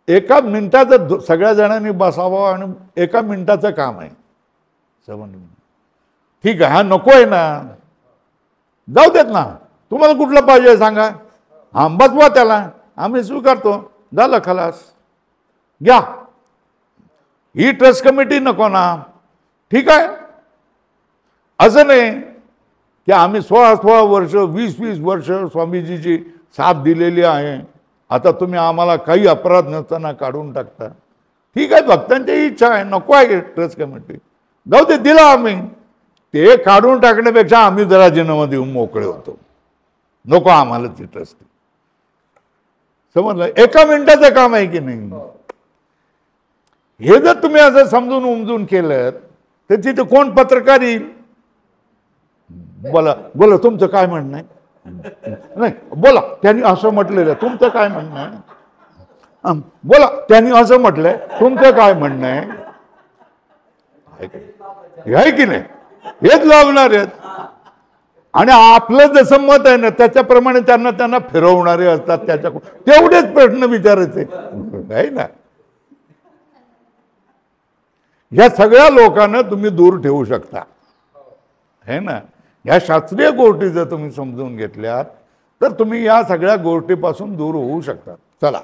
Speaker 1: एका मिनिटाचं सगळ्या जणांनी बसावं आणि एका मिनिटाचं काम आहे. समजलं? ठीक आहे, हा नको आहे ना, जाऊ देत ना. तुम्हाला कुठलं पाहिजे सांगा, हा बसवा त्याला, आम्ही स्वीकारतो, झालं खलास, घ्या. ही ट्रस्ट कमिटी नको ना, ठीक आहे. असं नाही की आम्ही 16 वर्ष 20 वर्ष स्वामीजीची साथ दिलेली आहे, आता तुम्ही आम्हाला काही अपराध नसताना काढून टाकता. ठीक आहे, भक्तांची इच्छा आहे, नको आहे ट्रस्ट कमिटी, जाऊ दे, दिला आम्ही. ते काढून टाकण्यापेक्षा आम्ही जरा राजीनामा देऊन मोकळे होतो, नको आम्हाला ती ट्रस्ट. समजलं? एका मिनिटाचं काम आहे की नाही? हे जर तुम्ही असं समजून उमजून केलं तर तिथे कोण पत्रकार येईल? बोला बोला, तुमचं काय म्हणणं आहे? नाही बोला, त्यांनी असं म्हटलेलं आहे, तुमचं काय म्हणणं आहे? बोला, त्यांनी असं म्हटलंय, तुमचं काय म्हणणं आहे? आहे की नाही? हेच लागणार आहेत. आणि आपलं जसं मत आहे ना त्याच्याप्रमाणे त्यांना फिरवणारे असतात, त्याच्याकडून तेवढेच प्रश्न विचारायचे आहे ना. या सगळ्या लोकांना तुम्ही दूर ठेवू शकता है ना. या शास्त्रीय गोष्टी जर तुम्ही समजून घेतल्यात तर तुम्ही या सगळ्या गोष्टीपासून दूर होऊ शकता. चला,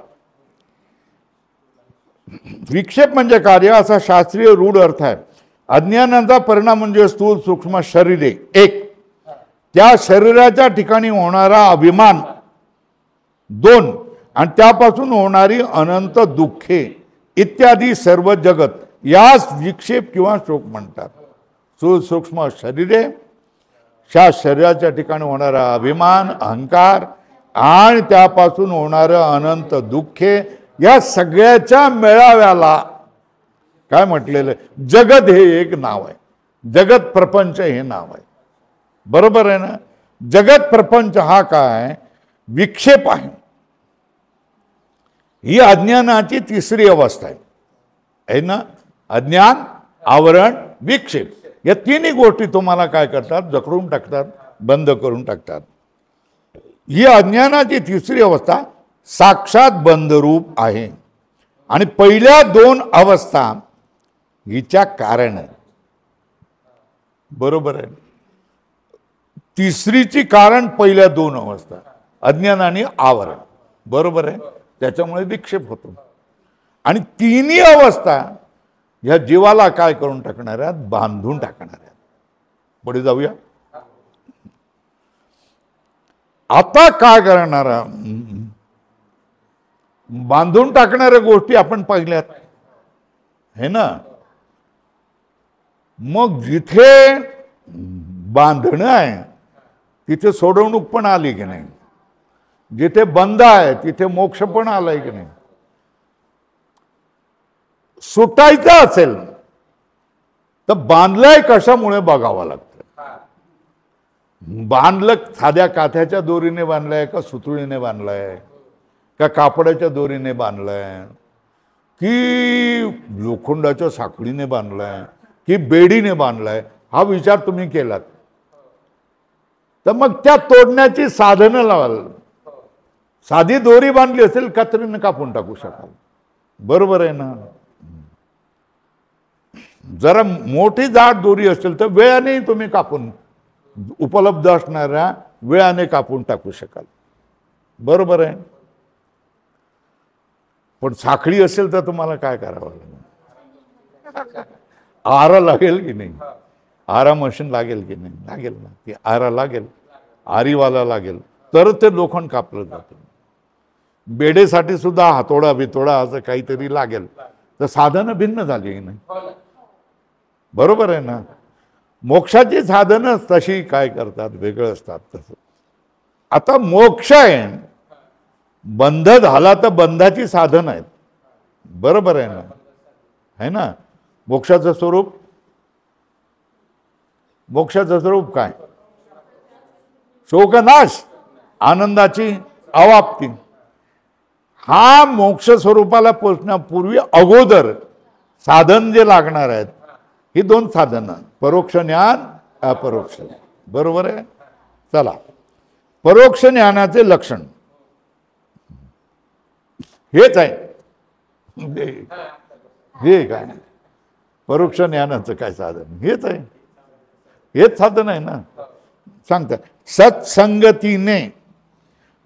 Speaker 1: विक्षेप म्हणजे कार्य असा शास्त्रीय रूढ अर्थ आहे. अज्ञानाचा परिणाम म्हणजे स्थूल सूक्ष्म शरीरे, एक त्या शरीराच्या ठिकाणी होणारा अभिमान, दोन आणि त्यापासून होणारी अनंत दुःखे इत्यादी सर्व जगत यास विक्षेप किंवा शोक म्हणतात. स्थूल सूक्ष्म शरीरे, त्या शरीराच्या ठिकाणी होणारा अभिमान, अहंकार आणि त्यापासून होणारं अनंत दुःखे या सगळ्याच्या मेळाव्याला काय म्हटलेलं आहे? जगत हे एक नाव आहे. जगत प्रपंच हे नाव आहे. बरोबर आहे ना. जगत प्रपंच हा काय? विक्षेप आहे. ही अज्ञानाची तिसरी अवस्था आहे ना. अज्ञान, आवरण, विक्षेप या तिन्ही गोष्टी तुम्हाला काय करतात? जखडून टाकतात, बंद करून टाकतात. ही अज्ञानाची तिसरी अवस्था साक्षात बंधरूप आहे. आणि पहिल्या दोन अवस्था हिच्या कारण आहे. बरोबर आहे. तिसरीची कारण पहिल्या दोन अवस्था अज्ञान आणि आवरण. बरोबर आहे. त्याच्यामुळे विक्षेप होतो. आणि तिन्ही अवस्था ह्या जीवाला काय करून टाकणार आहेत? बांधून टाकणार आहेत. पुढे जाऊया. आता काय करणार? बांधून टाकणाऱ्या गोष्टी आपण पाहिल्यात है ना. मग जिथे बांधणं आहे तिथे सोडवणूक पण आली की नाही? जिथे बंध आहे तिथे मोक्ष पण आलाय की नाही? सुटायचं असेल तर बांधलंय कशामुळे बघावं लागतं. बांधलं साध्या काथ्याच्या दोरीने बांधलंय का सुतळीने बांधलंय का कापडाच्या दोरीने बांधलंय की लोखंडाच्या साखळीने बांधलंय की बेडीने बांधलंय हा विचार तुम्ही केलात तर मग त्या तोडण्याची साधनं लावाल. साधी दोरी बांधली असेल कत्रीने कापून टाकू शकाल. बरोबर आहे ना. जरा मोठी जाड दोरी असेल तर वेळाने तुम्ही कापून उपलब्ध असणाऱ्या वेळाने कापून टाकू शकाल. बरोबर आहे. पण साखळी असेल तर तुम्हाला काय करावं लागेल? आरा लागेल की नाही? आरा मशीन लागेल की नाही? लागेल ना. ती आरा लागेल, आरीवाला लागेल तर ते लोखंड कापलं जातं. बेडेसाठी सुद्धा हातोडा बितोडा असं काहीतरी लागेल. तर साधनं भिन्न झाली की नाही? बरोबर आहे ना. मोक्षाची साधनं तशी काय करतात? वेगळं असतात. तसं आता मोक्ष आहे. बंध झाला तर बंधाची साधन आहेत. बरोबर आहे ना. है ना. मोक्षाचं स्वरूप, मोक्षाचं स्वरूप काय? शोकनाश, आनंदाची अवाप्ती. हा मोक्ष स्वरूपाला पोचण्यापूर्वी अगोदर साधन जे लागणार आहेत ही दोन साधनं, परोक्ष ज्ञान, अपरोक्ष ज्ञान. बरोबर आहे. चला, परोक्ष ज्ञानाचे लक्षण हेच आहे. हे काय परोक्ष ज्ञानाचं काय साधन? हेच आहे. हेच साधन आहे ना. सांगतात सत्संगतीने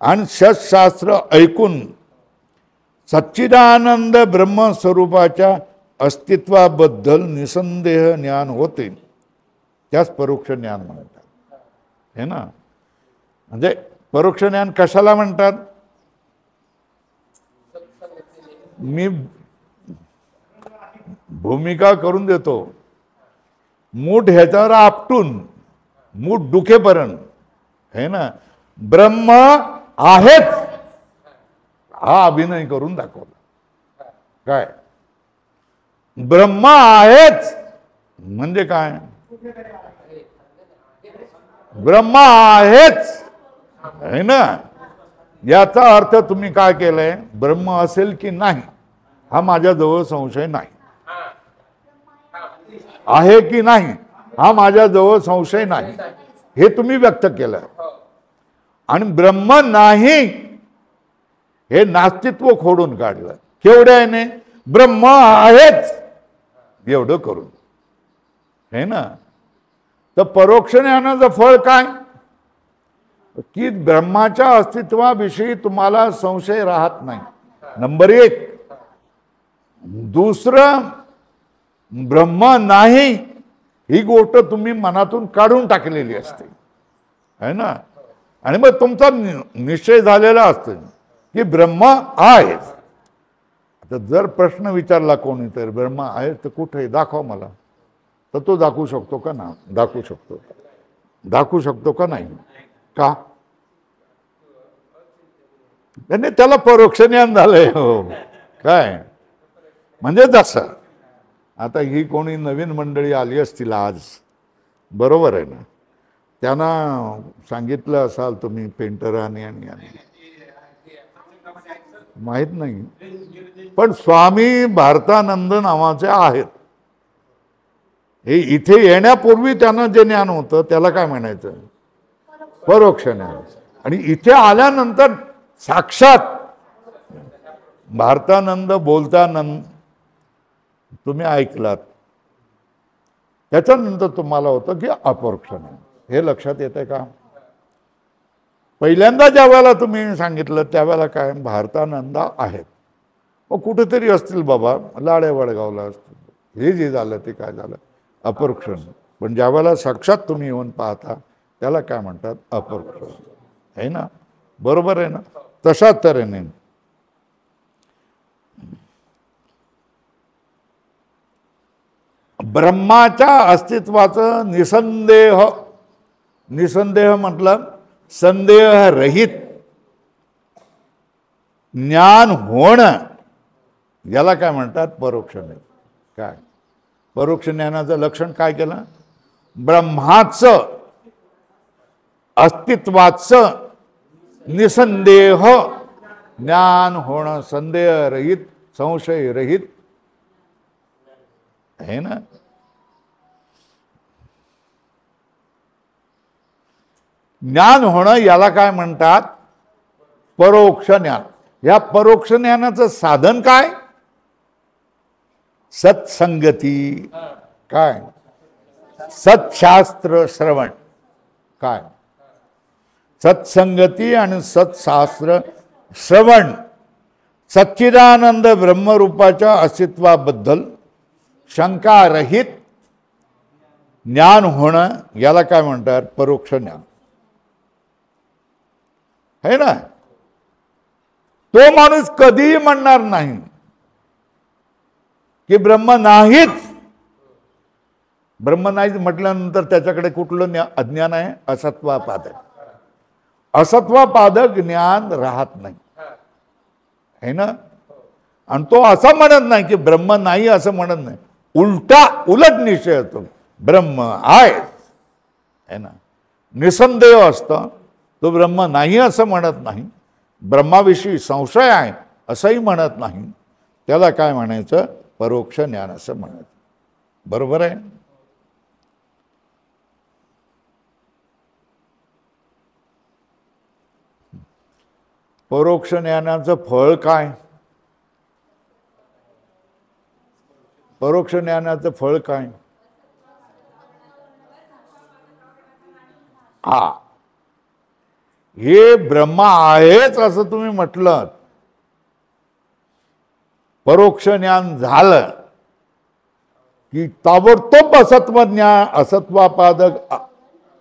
Speaker 1: आणि सत्शास्त्र ऐकून सच्चिदानंद ब्रह्मस्वरूपाच्या अस्तित्वाबद्दल निसंदेह ज्ञान होते. त्यास परोक्ष ज्ञान म्हणतात है ना. म्हणजे परोक्ष ज्ञान कशाला म्हणतात? मी भूमिका करून देतो. मूठ ह्याच्यावर आपटून मूठ दुखेपर्यंत है ना. ब्रह्म आहेच हा अभिनय करून दाखवला. काय ब्रह्म आहेच म्हणजे काय? ब्रह्म आहेच आहे ना, याचा अर्थ तुम्ही काय केलंय, ब्रह्म असेल की नाही हा माझ्याजवळ संशय नाही, आहे की नाही हा माझ्याजवळ संशय नाही, हे तुम्ही व्यक्त केलं. आणि ब्रह्म नाही हे नास्तित्व खोडून काढलं केवढ्याने, ब्रह्म आहेच एवढं करून, है ना. तर परोक्ष ज्ञानाचं फळ काय, की ब्रह्माच्या अस्तित्वाविषयी तुम्हाला संशय राहत नाही, नंबर एक. दुसरं, ब्रह्म नाही ही गोष्ट तुम्ही मनातून काढून टाकलेली असते, है ना. आणि मग तुमचा निश्चय झालेला असतो की ब्रह्म आहे. आता जर प्रश्न विचारला कोणी तर ब्रह्म आहे तर कुठे दाखव मला, तर तो दाखवू शकतो का ना, दाखवू शकतो, दाखवू शकतो का नाही, का त्याने त्याला परोक्ष ज्ञान झालंय. हो काय म्हणजे जसं आता ही कोणी नवीन मंडळी आली असतील आज, बरोबर आहे ना, त्यांना सांगितलं असाल तुम्ही पेंटर आणि माहित नाही, पण स्वामी भारतानंद नावाचे आहेत. हे इथे येण्यापूर्वी त्यांना जे ज्ञान होतं त्याला काय म्हणायचं, परोक्ष ज्ञान. आणि इथे आल्यानंतर साक्षात भारतानंद बोलतानंद तुम्ही ऐकलात, त्याच्यानंतर तुम्हाला होतं की अपरोक्ष ज्ञान. हे लक्षात येते का. पहिल्यांदा ज्या वेळेला तुम्ही सांगितलं त्यावेळेला काय भारतानंद आहेत, मग कुठेतरी असतील बाबा, लाड्या वडगावला असतील, हे जे झालं ते काय झालं अपरोक्ष. पण ज्या वेळेला साक्षात तुम्ही येऊन पाहता त्याला काय म्हणतात, अपरोक्ष, आहे ना, बरोबर आहे ना. तशाच तऱ्हेने ब्रह्माच्या अस्तित्वाचं निसंदेह, निसंदेह म्हटलं संदेह रहित ज्ञान होणं, याला काय म्हणतात, परोक्ष ज्ञान. काय परोक्ष ज्ञानाचं लक्षण काय केलं, ब्रह्माचं अस्तित्वाचं निसंदेह ज्ञान होणं, संदेह रहित, संशय रहित, है ना. ज्ञान होणं याला काय म्हणतात, परोक्ष ज्ञान. या परोक्ष ज्ञानाचं साधन काय, सत्संगती, काय सत्शास्त्र श्रवण, काय सत्संगती आणि सत्शास्त्र श्रवण, सच्चिदानंद ब्रह्मरूपाच्या अस्तित्वाबद्दल शंकारहित ज्ञान होणं याला काय म्हणतात, परोक्ष ज्ञान, है ना. तो माणूस कधीही म्हणणार नाही की ब्रह्म नाहीच. ब्रह्म नाहीच म्हटल्यानंतर त्याच्याकडे कुठलं अज्ञान आहे, असत्वापादक, असत्वापादक ज्ञान राहत नाही, है ना. आणि तो असं म्हणत नाही की ब्रह्म नाही असं म्हणत नाही, उलटा उलट निश्चय होतो, ब्रह्म आहे, है ना. निसंदेह असतं, तो ब्रह्म नाही असं म्हणत नाही, ब्रह्माविषयी संशय आहे असंही म्हणत नाही, त्याला काय म्हणायचं, परोक्ष ज्ञान असं म्हणायचं, बरोबर आहे. परोक्ष ज्ञानाचं फळ काय, परोक्ष ज्ञानाचं फळ काय, हा हे ब्रह्म आहेच असं तुम्ही म्हटलं, परोक्ष ज्ञान झालं की ताबडतोब असत्वज्ञान, असत्वापादक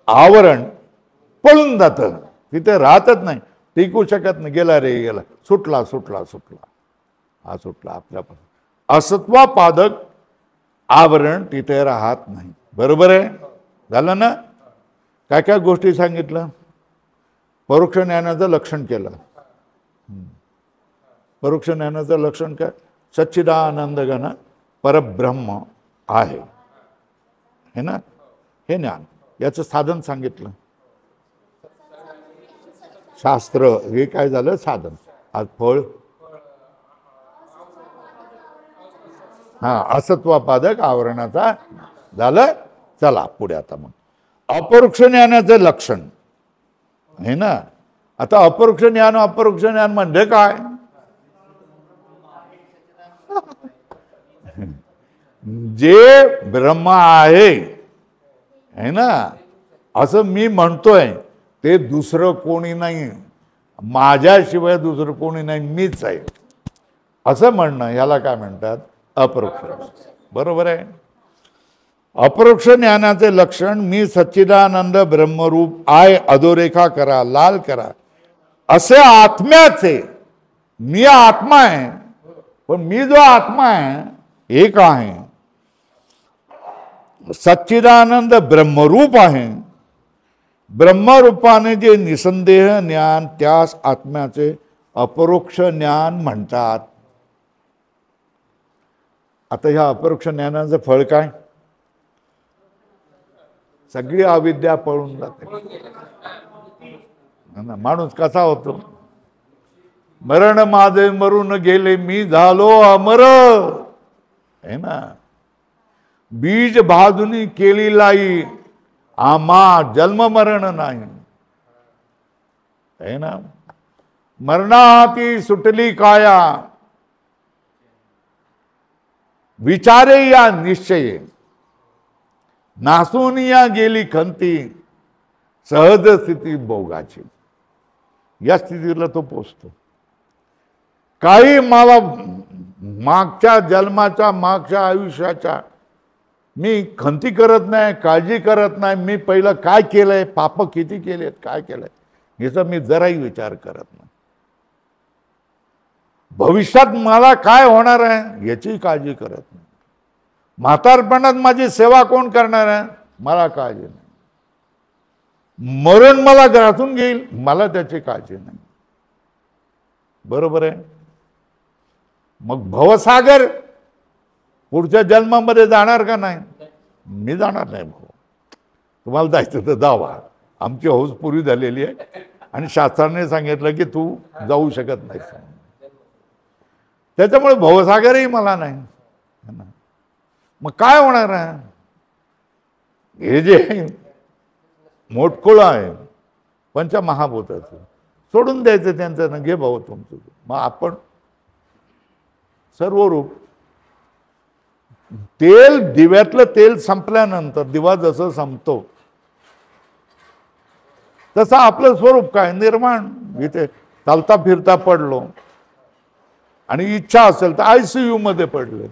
Speaker 1: आवरण पळून जातं, तिथे राहतच नाही, टिकू शकत नाही, गेला रे गेला, सुटला सुटला सुटला, हा सुटला आपल्यापासून. असत्वापादक आवरण तिथे राहत नाही, बरोबर आहे. झालं ना. काय काय गोष्टी सांगितलं, परोक्ष ज्ञानाचं लक्षण केलं. परोक्ष ज्ञानाचं लक्षण काय, सच्चिदानंद घन परब्रह्म आहे, है ना. हे ज्ञान याचं साधन सांगितलं, शास्त्र हे काय झालं साधन. आज फळ असत्वापादक आवरणाचा झालं. चला पुढे आता मग अपरोक्ष ज्ञानाचं लक्षण आहे ना. आता अपरोक्ष ज्ञान म्हणजे काय. जे ब्रह्म आहे ना असं मी म्हणतोय ते दुसरं कोणी नाही, माझ्याशिवाय दुसरं कोणी नाही, मीच आहे असं म्हणणं याला काय म्हणतात अपरोक्ष. बरोबर आहे. अपरोक्ष ज्ञानाचे लक्षण मी सच्चिदानंद ब्रह्मरूप अधोरेखा करा, लाल करा असे आत्म्याचे. मी आत्मा आहे पण मी जो आत्मा आहे एक आहे, सच्चिदानंद ब्रह्मरूप आहे. ब्रह्मरूपाने जे निसंदेह ज्ञान त्यास आत्म्याचे अपरोक्ष ज्ञान म्हणतात. आता ह्या अपरोक्ष ज्ञानाचं फळ काय. सगळी अविद्या पळून जाते. माणूस कसा होतो. मरण माझे मरून गेले मी झालो अमर है ना. बीज भाजुनी केली लाई आम्हा जन्म मरण नाही है ना. मरणाती सुटली काया विचारे या निश्चये नासून या गेली खंती सहज स्थिती भोगाची. या स्थितीला तो पोचतो. काही मला मागच्या जन्माच्या मागच्या आयुष्याच्या मी खंती करत नाही, काळजी करत नाही. मी पहिलं काय केलंय, पाप किती केलेत, काय केलंय याचा मी जराही विचार करत नाही. भविष्यात मला काय होणार आहे याची काळजी करत नाही. म्हातारपणात माझी सेवा कोण करणार आहे मला काळजी नाही. मरण मला घरातून घेईल मला त्याची काळजी नाही. बरोबर आहे. मग भवसागर पुढच्या जन्मामध्ये जाणार का नाही. मी जाणार नाही भाऊ. तुम्हाला जायचं तर जावा. आमची हौस पुरी झालेली आहे आणि शास्त्राने सांगितलं की तू जाऊ शकत नाही. त्याच्यामुळे भवसागरही मला नाही. मग काय होणार आहे. हे जे मोटकोळं आहे पंचमहाभूताचं सोडून द्यायचं त्यांचं ना. घे भाऊ तुमचं. मग आपण सर्व रूप तेल दिव्यातलं तेल संपल्यानंतर दिवा जसं संपतो तसं आपलं स्वरूप काय निर्माण. इथे चालता फिरता पडलो आणि इच्छा असेल तर ICU मध्ये पडले.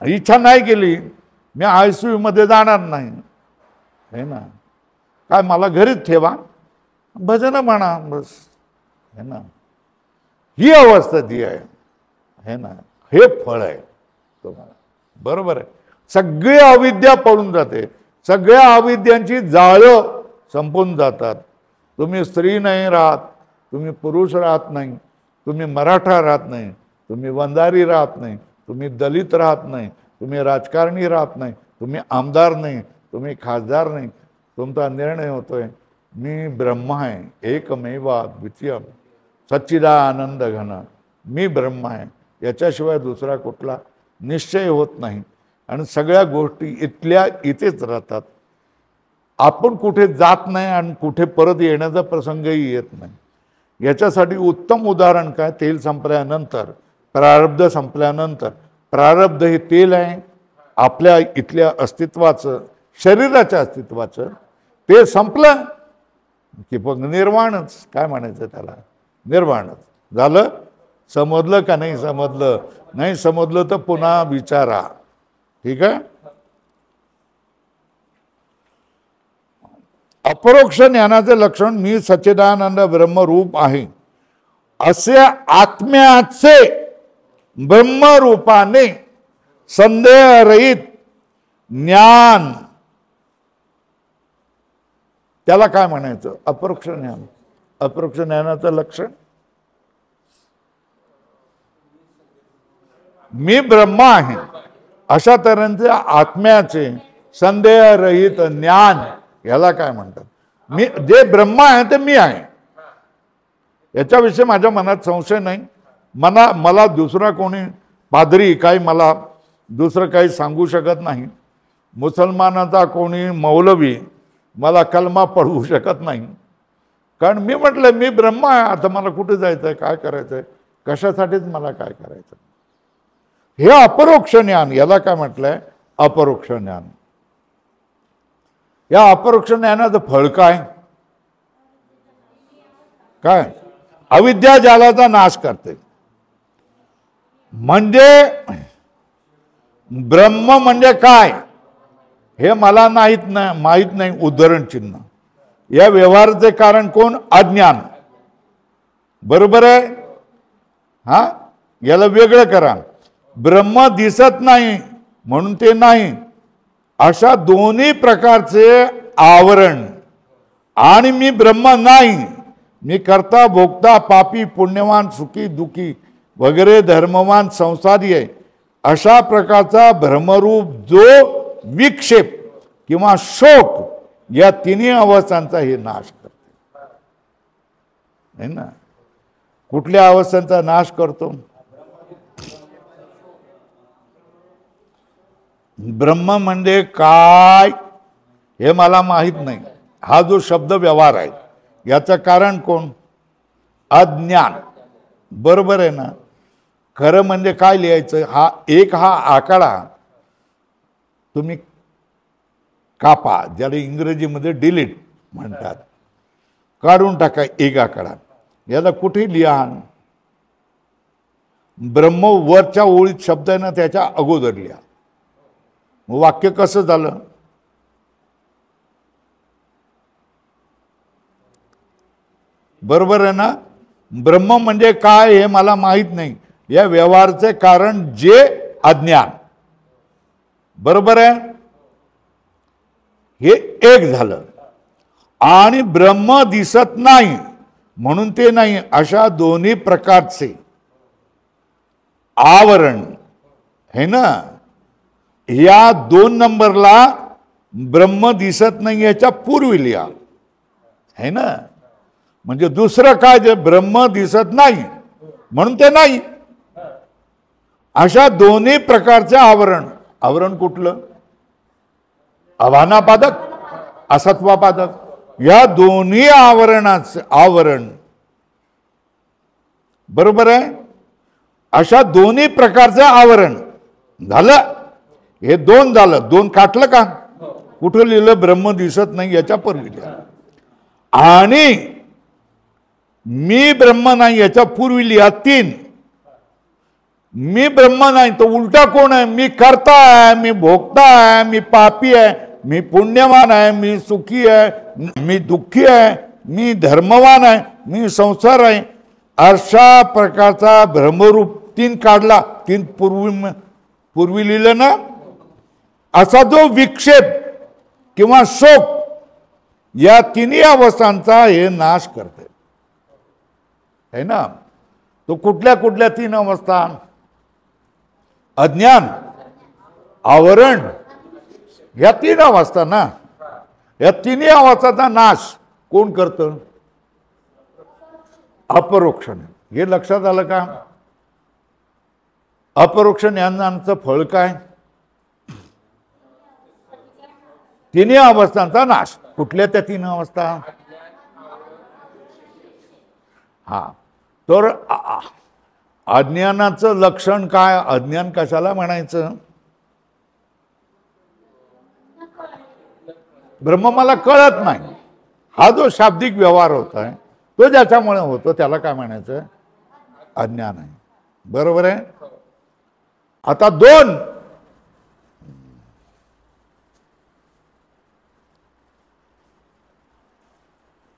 Speaker 1: इच्छा नाही केली मी ICU मध्ये जाणार नाही है ना. काय मला घरीच ठेवा भजन म्हणा बस है ना. ही अवस्था जी आहे ना हे फळ आहे तुम्हाला. बरोबर आहे. सगळी अविद्या पळून जाते. सगळ्या अविद्यांची जाळं संपून जातात. तुम्ही स्त्री नाही राहत, तुम्ही पुरुष राहत नाही, तुम्ही मराठा राहत नाही, तुम्ही वंजारी राहत नाही, तुम्ही दलित राहत नाही, तुम्ही राजकारणी राहत नाही, तुम्ही आमदार नाही, तुम्ही खासदार नाही. तुमचा निर्णय होतोय मी ब्रह्म आहे एकमेवा द्वितीय सच्चिदानंद घन. मी ब्रह्म आहे याच्याशिवाय दुसरा कुठला निश्चय होत नाही. आणि सगळ्या गोष्टी इथल्या इथेच राहतात. आपण कुठे जात नाही आणि कुठे परत येण्याचा प्रसंगही येत नाही. याच्यासाठी उत्तम उदाहरण काय. तेल संपल्यानंतर प्रारब्ध संपल्यानंतर प्रारब्ध हे तेल आहे आपल्या इथल्या अस्तित्वाचं शरीराच्या अस्तित्वाचं. ते संपलं की मग निर्वाणच. काय म्हणायचं त्याला निर्वाणच झालं. समजलं का नाही समजलं. नाही समजलं तर पुन्हा विचारा. ठीक आहे. अपरोक्ष ज्ञानाचे लक्षण मी सच्चिदानंद ब्रह्मरूप आहे असे आत्म्याचे ब्रह्मरूपाने संदेहरहित ज्ञान त्याला काय म्हणायचं अपरोक्ष ज्ञान. अपरोक्ष ज्ञानाचं लक्षण मी ब्रह्म आहे अशा तऱ्हेचे आत्म्याचे संदेहरहित ज्ञान याला काय म्हणतात. मी जे ब्रह्म आहे ते मी आहे याच्याविषयी माझ्या मनात संशय नाही. मला दुसरा कोणी पादरी काही मला दुसरं काही सांगू शकत नाही. मुसलमानाचा कोणी मौलवी मला कलमा पढवू शकत नाही. कारण मी म्हटलं मी ब्रह्म आहे. आता मला कुठे जायचं आहे, काय करायचं आहे, कशासाठीच मला काय करायचं. हे अपरोक्ष ज्ञान, याला काय म्हटलंय, अपरोक्ष ज्ञान. या अपरोक्ष ज्ञानाचं फळ काय, काय, अविद्या जालाचा नाश करते. म्हणजे ब्रह्म म्हणजे काय हे मला माहित नाही. उदाहरण चिन्ह. या व्यवहाराचे कारण कोण, अज्ञान. बरोबर आहे. हा, याला वेगळं करा. ब्रह्म दिसत नाही म्हणून ते नाही, अशा दोन्ही प्रकारचे आवरण. आणि मी ब्रह्म नाही, मी करता भोगता पापी पुण्यवान सुखी दुखी वगैरे धर्मवान संसारी आहे, अशा प्रकारचा भ्रमरूप जो विक्षेप किंवा शोक या तिन्ही अवस्थांचा हे नाश करते. है ना. कुठल्या अवस्थांचा नाश करतो, ब्रह्म म्हणजे काय हे मला माहित नाही. हा जो शब्द व्यवहार आहे याचं कारण कोण, अज्ञान. बरोबर आहे ना. खरं म्हणजे काय लिहायचं, हा आकडा तुम्ही कापा, ज्याला इंग्रजीमध्ये डिलीट म्हणतात, काढून टाका एक आकडा. याला कुठे लिहा, ब्रह्म वरच्या ओळीत शब्द आहे ना त्याच्या अगोदर लिहा. वाक्य कसं झालं, बरोबर आहे ना. ब्रह्म म्हणजे काय हे मला माहित नाही, या व्यवहाराचे कारण जे अज्ञान. बरोबर आहे. हे एक झालं. आणि ब्रह्म दिसत नाही म्हणून ते नाही, अशा दोन्ही प्रकारचे आवरण है ना. या 2 नंबरला ब्रह्म दिसत नाही याच्या पूर्वी लिहा, है ना. म्हणजे दुसरं काय, जे ब्रह्म दिसत नाही म्हणून ते नाही, अशा दोन्ही प्रकारचे आवरण. आवरण कुठलं, आव्हानापादक असत्वापादक. या दोन्ही आवरणाचे आवरण. बरोबर आहे. अशा दोन्ही प्रकारचे आवरण झालं. हे 2 झालं. 2 काटलं का, कुठं लिहिलं, ब्रह्म दिसत नाही याच्या पूर्वी लिहा. आणि मी ब्रह्म नाही याच्या पूर्वी लिहा 3. मी ब्रह्म नाही तो उलटा कोण आहे, मी करता आहे, मी भोगता आहे, मी पापी आहे, मी पुण्यवान आहे, मी सुखी आहे, मी दुःखी आहे, मी धर्मवान आहे, मी संसार आहे. अशा प्रकारचा भ्रमरूप 3 काढला. 3 पूर्वी लिहिलं ना. असा जो विक्षेप किंवा शोक या तिन्ही अवस्थांचा हे नाश करते, है ना. तो कुठल्या 3 अवस्था, अज्ञान, आवरण, या 3 अवस्था ना. या तिन्ही अवस्थांचा नाश कोण करतं, अपरोक्ष. हे लक्षात आलं का. अपरोक्ष ज्ञानाचं फळ काय, तिन्ही अवस्थांचा नाश. कुठल्या त्या 3 अवस्था, हा. तर अज्ञानाचं लक्षण काय, अज्ञान कशाला म्हणायचं, ब्रह्म मला कळत नाही. हा जो शाब्दिक व्यवहार होत आहे तो ज्याच्यामुळे होतो त्याला काय म्हणायचं, अज्ञान आहे. बरोबर आहे. आता 2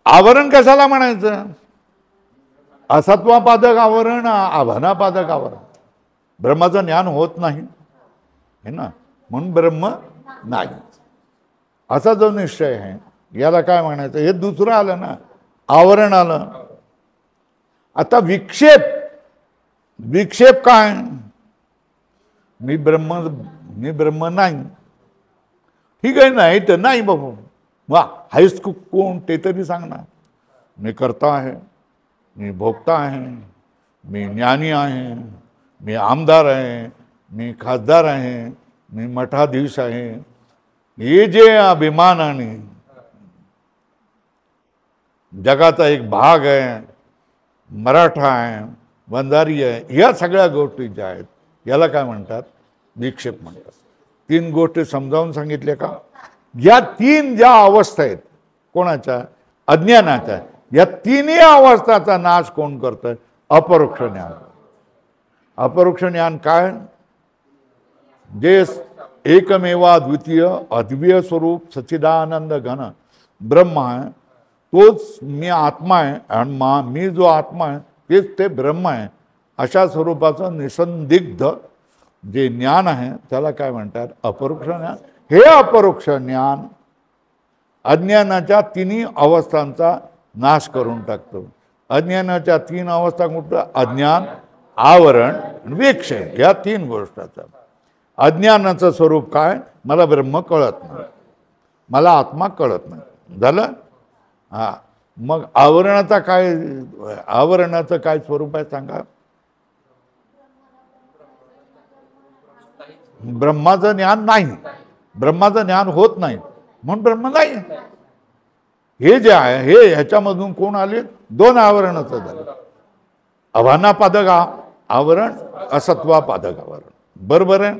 Speaker 1: आवरण कशाला म्हणायचं, असत्वापादक आवरण, आभानापादक आवरण. ब्रह्माचं ज्ञान होत नाही है ना, म्हणून ब्रह्म नाही असा जो निश्चय आहे याला काय म्हणायचं. हे दुसरं आलं ना, आवरण आलं. आता विक्षेप काय, मी ब्रह्म नाही. ठीक आहे, नाही तर नाही बाबू. वा, हायस कोण ते तरी सांग ना. मी करता आहे, मी भोक्ता आहे, मी ज्ञानी आहे, मी आमदार आहे, मी खासदार आहे, मी मठाधीश आहे, हे जे अभिमानाने जगाचा एक भाग आहे, मराठा आहे, वंजारी आहे, या सगळ्या गोष्टी ज्या आहेत याला काय म्हणतात? विक्षेप म्हणतात. 3 गोष्टी समजावून सांगितल्या का? या 3 ज्या अवस्था आहेत कोणाच्या? अज्ञानाच्या. या 3ही अवस्थाचा नाश कोण करतंय? अपरोक्ष ज्ञान. अपरोक्ष ज्ञान काय? जे एकमेवा द्वितीय अद्वितीय स्वरूप सच्चिदानंद घन ब्रह्म आहे, तोच मी आत्मा आहे आणि मी जो आत्मा आहे तेच ते ब्रह्म आहे, अशा स्वरूपाचं निसंदिग्ध जे ज्ञान आहे त्याला काय म्हणतात? अपरोक्ष ज्ञान. हे अपरोक्ष ज्ञान अज्ञानाच्या 3ही अवस्थांचा नाश करून टाकतो. अज्ञानाच्या 3 अवस्था कुठं? अज्ञान, आवरण आणि विक्षेप, या 3 गोष्टाचा. अज्ञानाचं स्वरूप काय? मला ब्रह्म कळत नाही, मला आत्मा कळत नाही. झालं? हा. मग आवरणाचा काय? आवरणाचं काय स्वरूप आहे सांगा? ब्रह्माचं ज्ञान नाही, ब्रह्माचं ज्ञान होत नाही म्हणून ब्रह्म नाही. हे जे आहे हे ह्याच्यामधून कोण आले? 2 आवरणाचं झालं. अभानापादक आवरण, असत्वापादक आवरण. बरोबर आहे.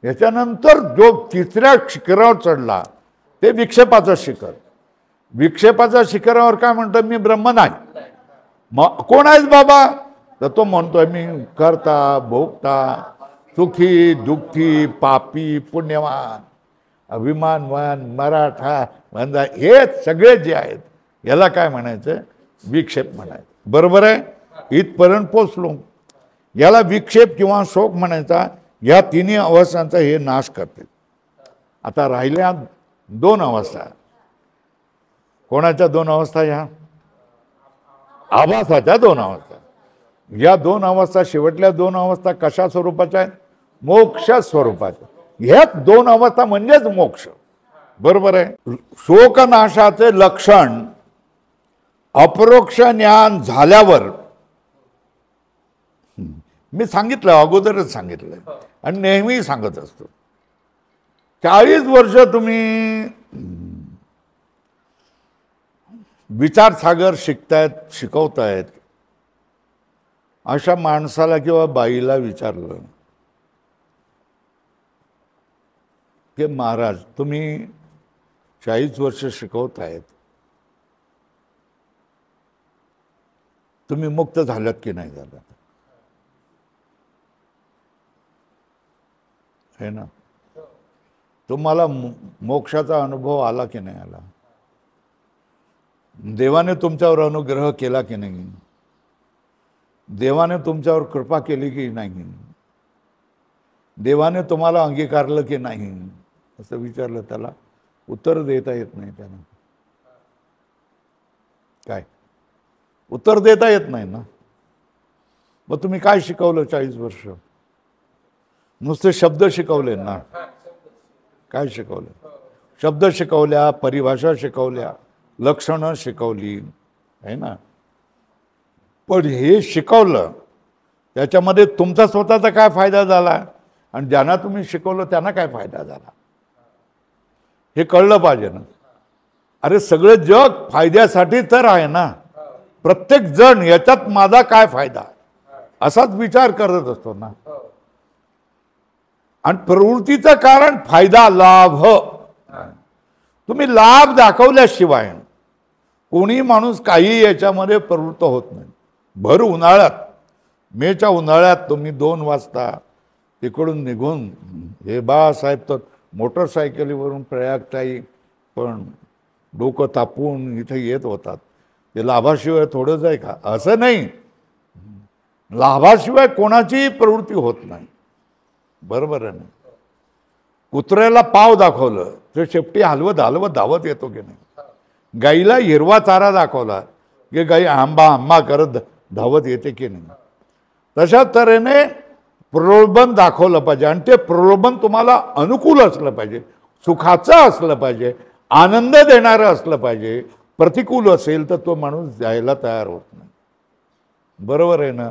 Speaker 1: याच्यानंतर जो 3ऱ्या शिखरावर चढला ते विक्षेपाचं शिखर. विक्षेपाच्या शिखरावर काय म्हणतो? मी ब्रह्म नाही. मग कोण आहेस बाबा? तर तो म्हणतोय मी करता, भोगता, सुखी, दुःखी, पापी, पुण्यवान, अभिमानवान, मराठा, वंजा, हे सगळे जे आहेत याला काय म्हणायचं? विक्षेप म्हणायचं. बरोबर आहे. इथपर्यंत पोचलो. याला विक्षेप किंवा शोक म्हणायचा. या 3ही अवस्थांचा हे नाश करते. आता राहिल्या 2 अवस्था. कोणाच्या 2 अवस्था? ह्या आभासाच्या 2 अवस्था. या 2 अवस्था, शेवटल्या 2 अवस्था कशा स्वरूपाच्या आहेत? मोक्ष स्वरूपाच्या. ह्याच 2 अवस्था म्हणजेच मोक्ष. बरोबर आहे. शोकनाशाचे लक्षण अपरोक्ष ज्ञान झाल्यावर, मी सांगितलं, अगोदरच सांगितलं आणि नेहमी सांगत असतो, 40 वर्ष तुम्ही विचारसागर शिकतायत, शिकवतायत, अशा माणसाला किंवा बाईला विचारलं की महाराज तुम्ही 40 वर्ष शिकवतायत, तुम्ही मुक्त झालात की नाही झालात? है ना? तुम्हाला मोक्षाचा अनुभव आला की नाही आला? देवाने तुमच्यावर अनुग्रह केला की नाही? देवाने तुमच्यावर कृपा केली की नाही? देवाने तुम्हाला अंगीकारलं की नाही? असं विचारलं त्याला उत्तर देता येत नाही. त्याला काय उत्तर देता येत नाही ना. मग तुम्ही काय शिकवलं 40 वर्ष? नुसते शब्द शिकवले ना. काय शिकवलं? शब्द शिकवल्या, परिभाषा शिकवल्या, लक्षणं शिकवली, आहे ना. पण हे शिकवलं त्याच्यामध्ये तुमचा स्वतःचा काय फायदा झाला आणि ज्यांना तुम्ही शिकवलं त्यांना काय फायदा झाला हे कळलं पाहिजे ना. अरे सगळं जग फायद्यासाठी तर आहे ना. प्रत्येक जण याच्यात माझा काय फायदा असाच विचार करत असतो ना. आणि प्रवृत्तीचं कारण फायदा, लाभ. तुम्ही लाभ दाखवल्याशिवाय कोणी माणूस काही याच्यामध्ये प्रवृत्त होत नाही. भर उन्हाळ्यात, मेच्या उन्हाळ्यात तुम्ही 2 वाजता तिकडून निघून हे बाळासाहेब तर मोटरसायकलीवरून प्रयागताई पण डोकं तापून इथे येत होतात. ते लाभाशिवाय थोडंच आहे का? असं नाही. लाभाशिवाय कोणाचीही प्रवृत्ती होत नाही. बरोबर आहे ना. कुत्र्याला पाव दाखवलं तर शेपटी हलवत हलवत धावत येतो की नाही. गाईला हिरवा चारा दाखवला की गाई आंबा आंबा करत धावत येते की नाही. तशा तऱ्हेने प्रलोभन दाखवलं पाहिजे आणि ते प्रलोभन तुम्हाला अनुकूल असलं पाहिजे, सुखाचं असलं पाहिजे, आनंद देणारं असलं पाहिजे. प्रतिकूल असेल तर तो माणूस जायला तयार होत नाही. बरोबर आहे ना.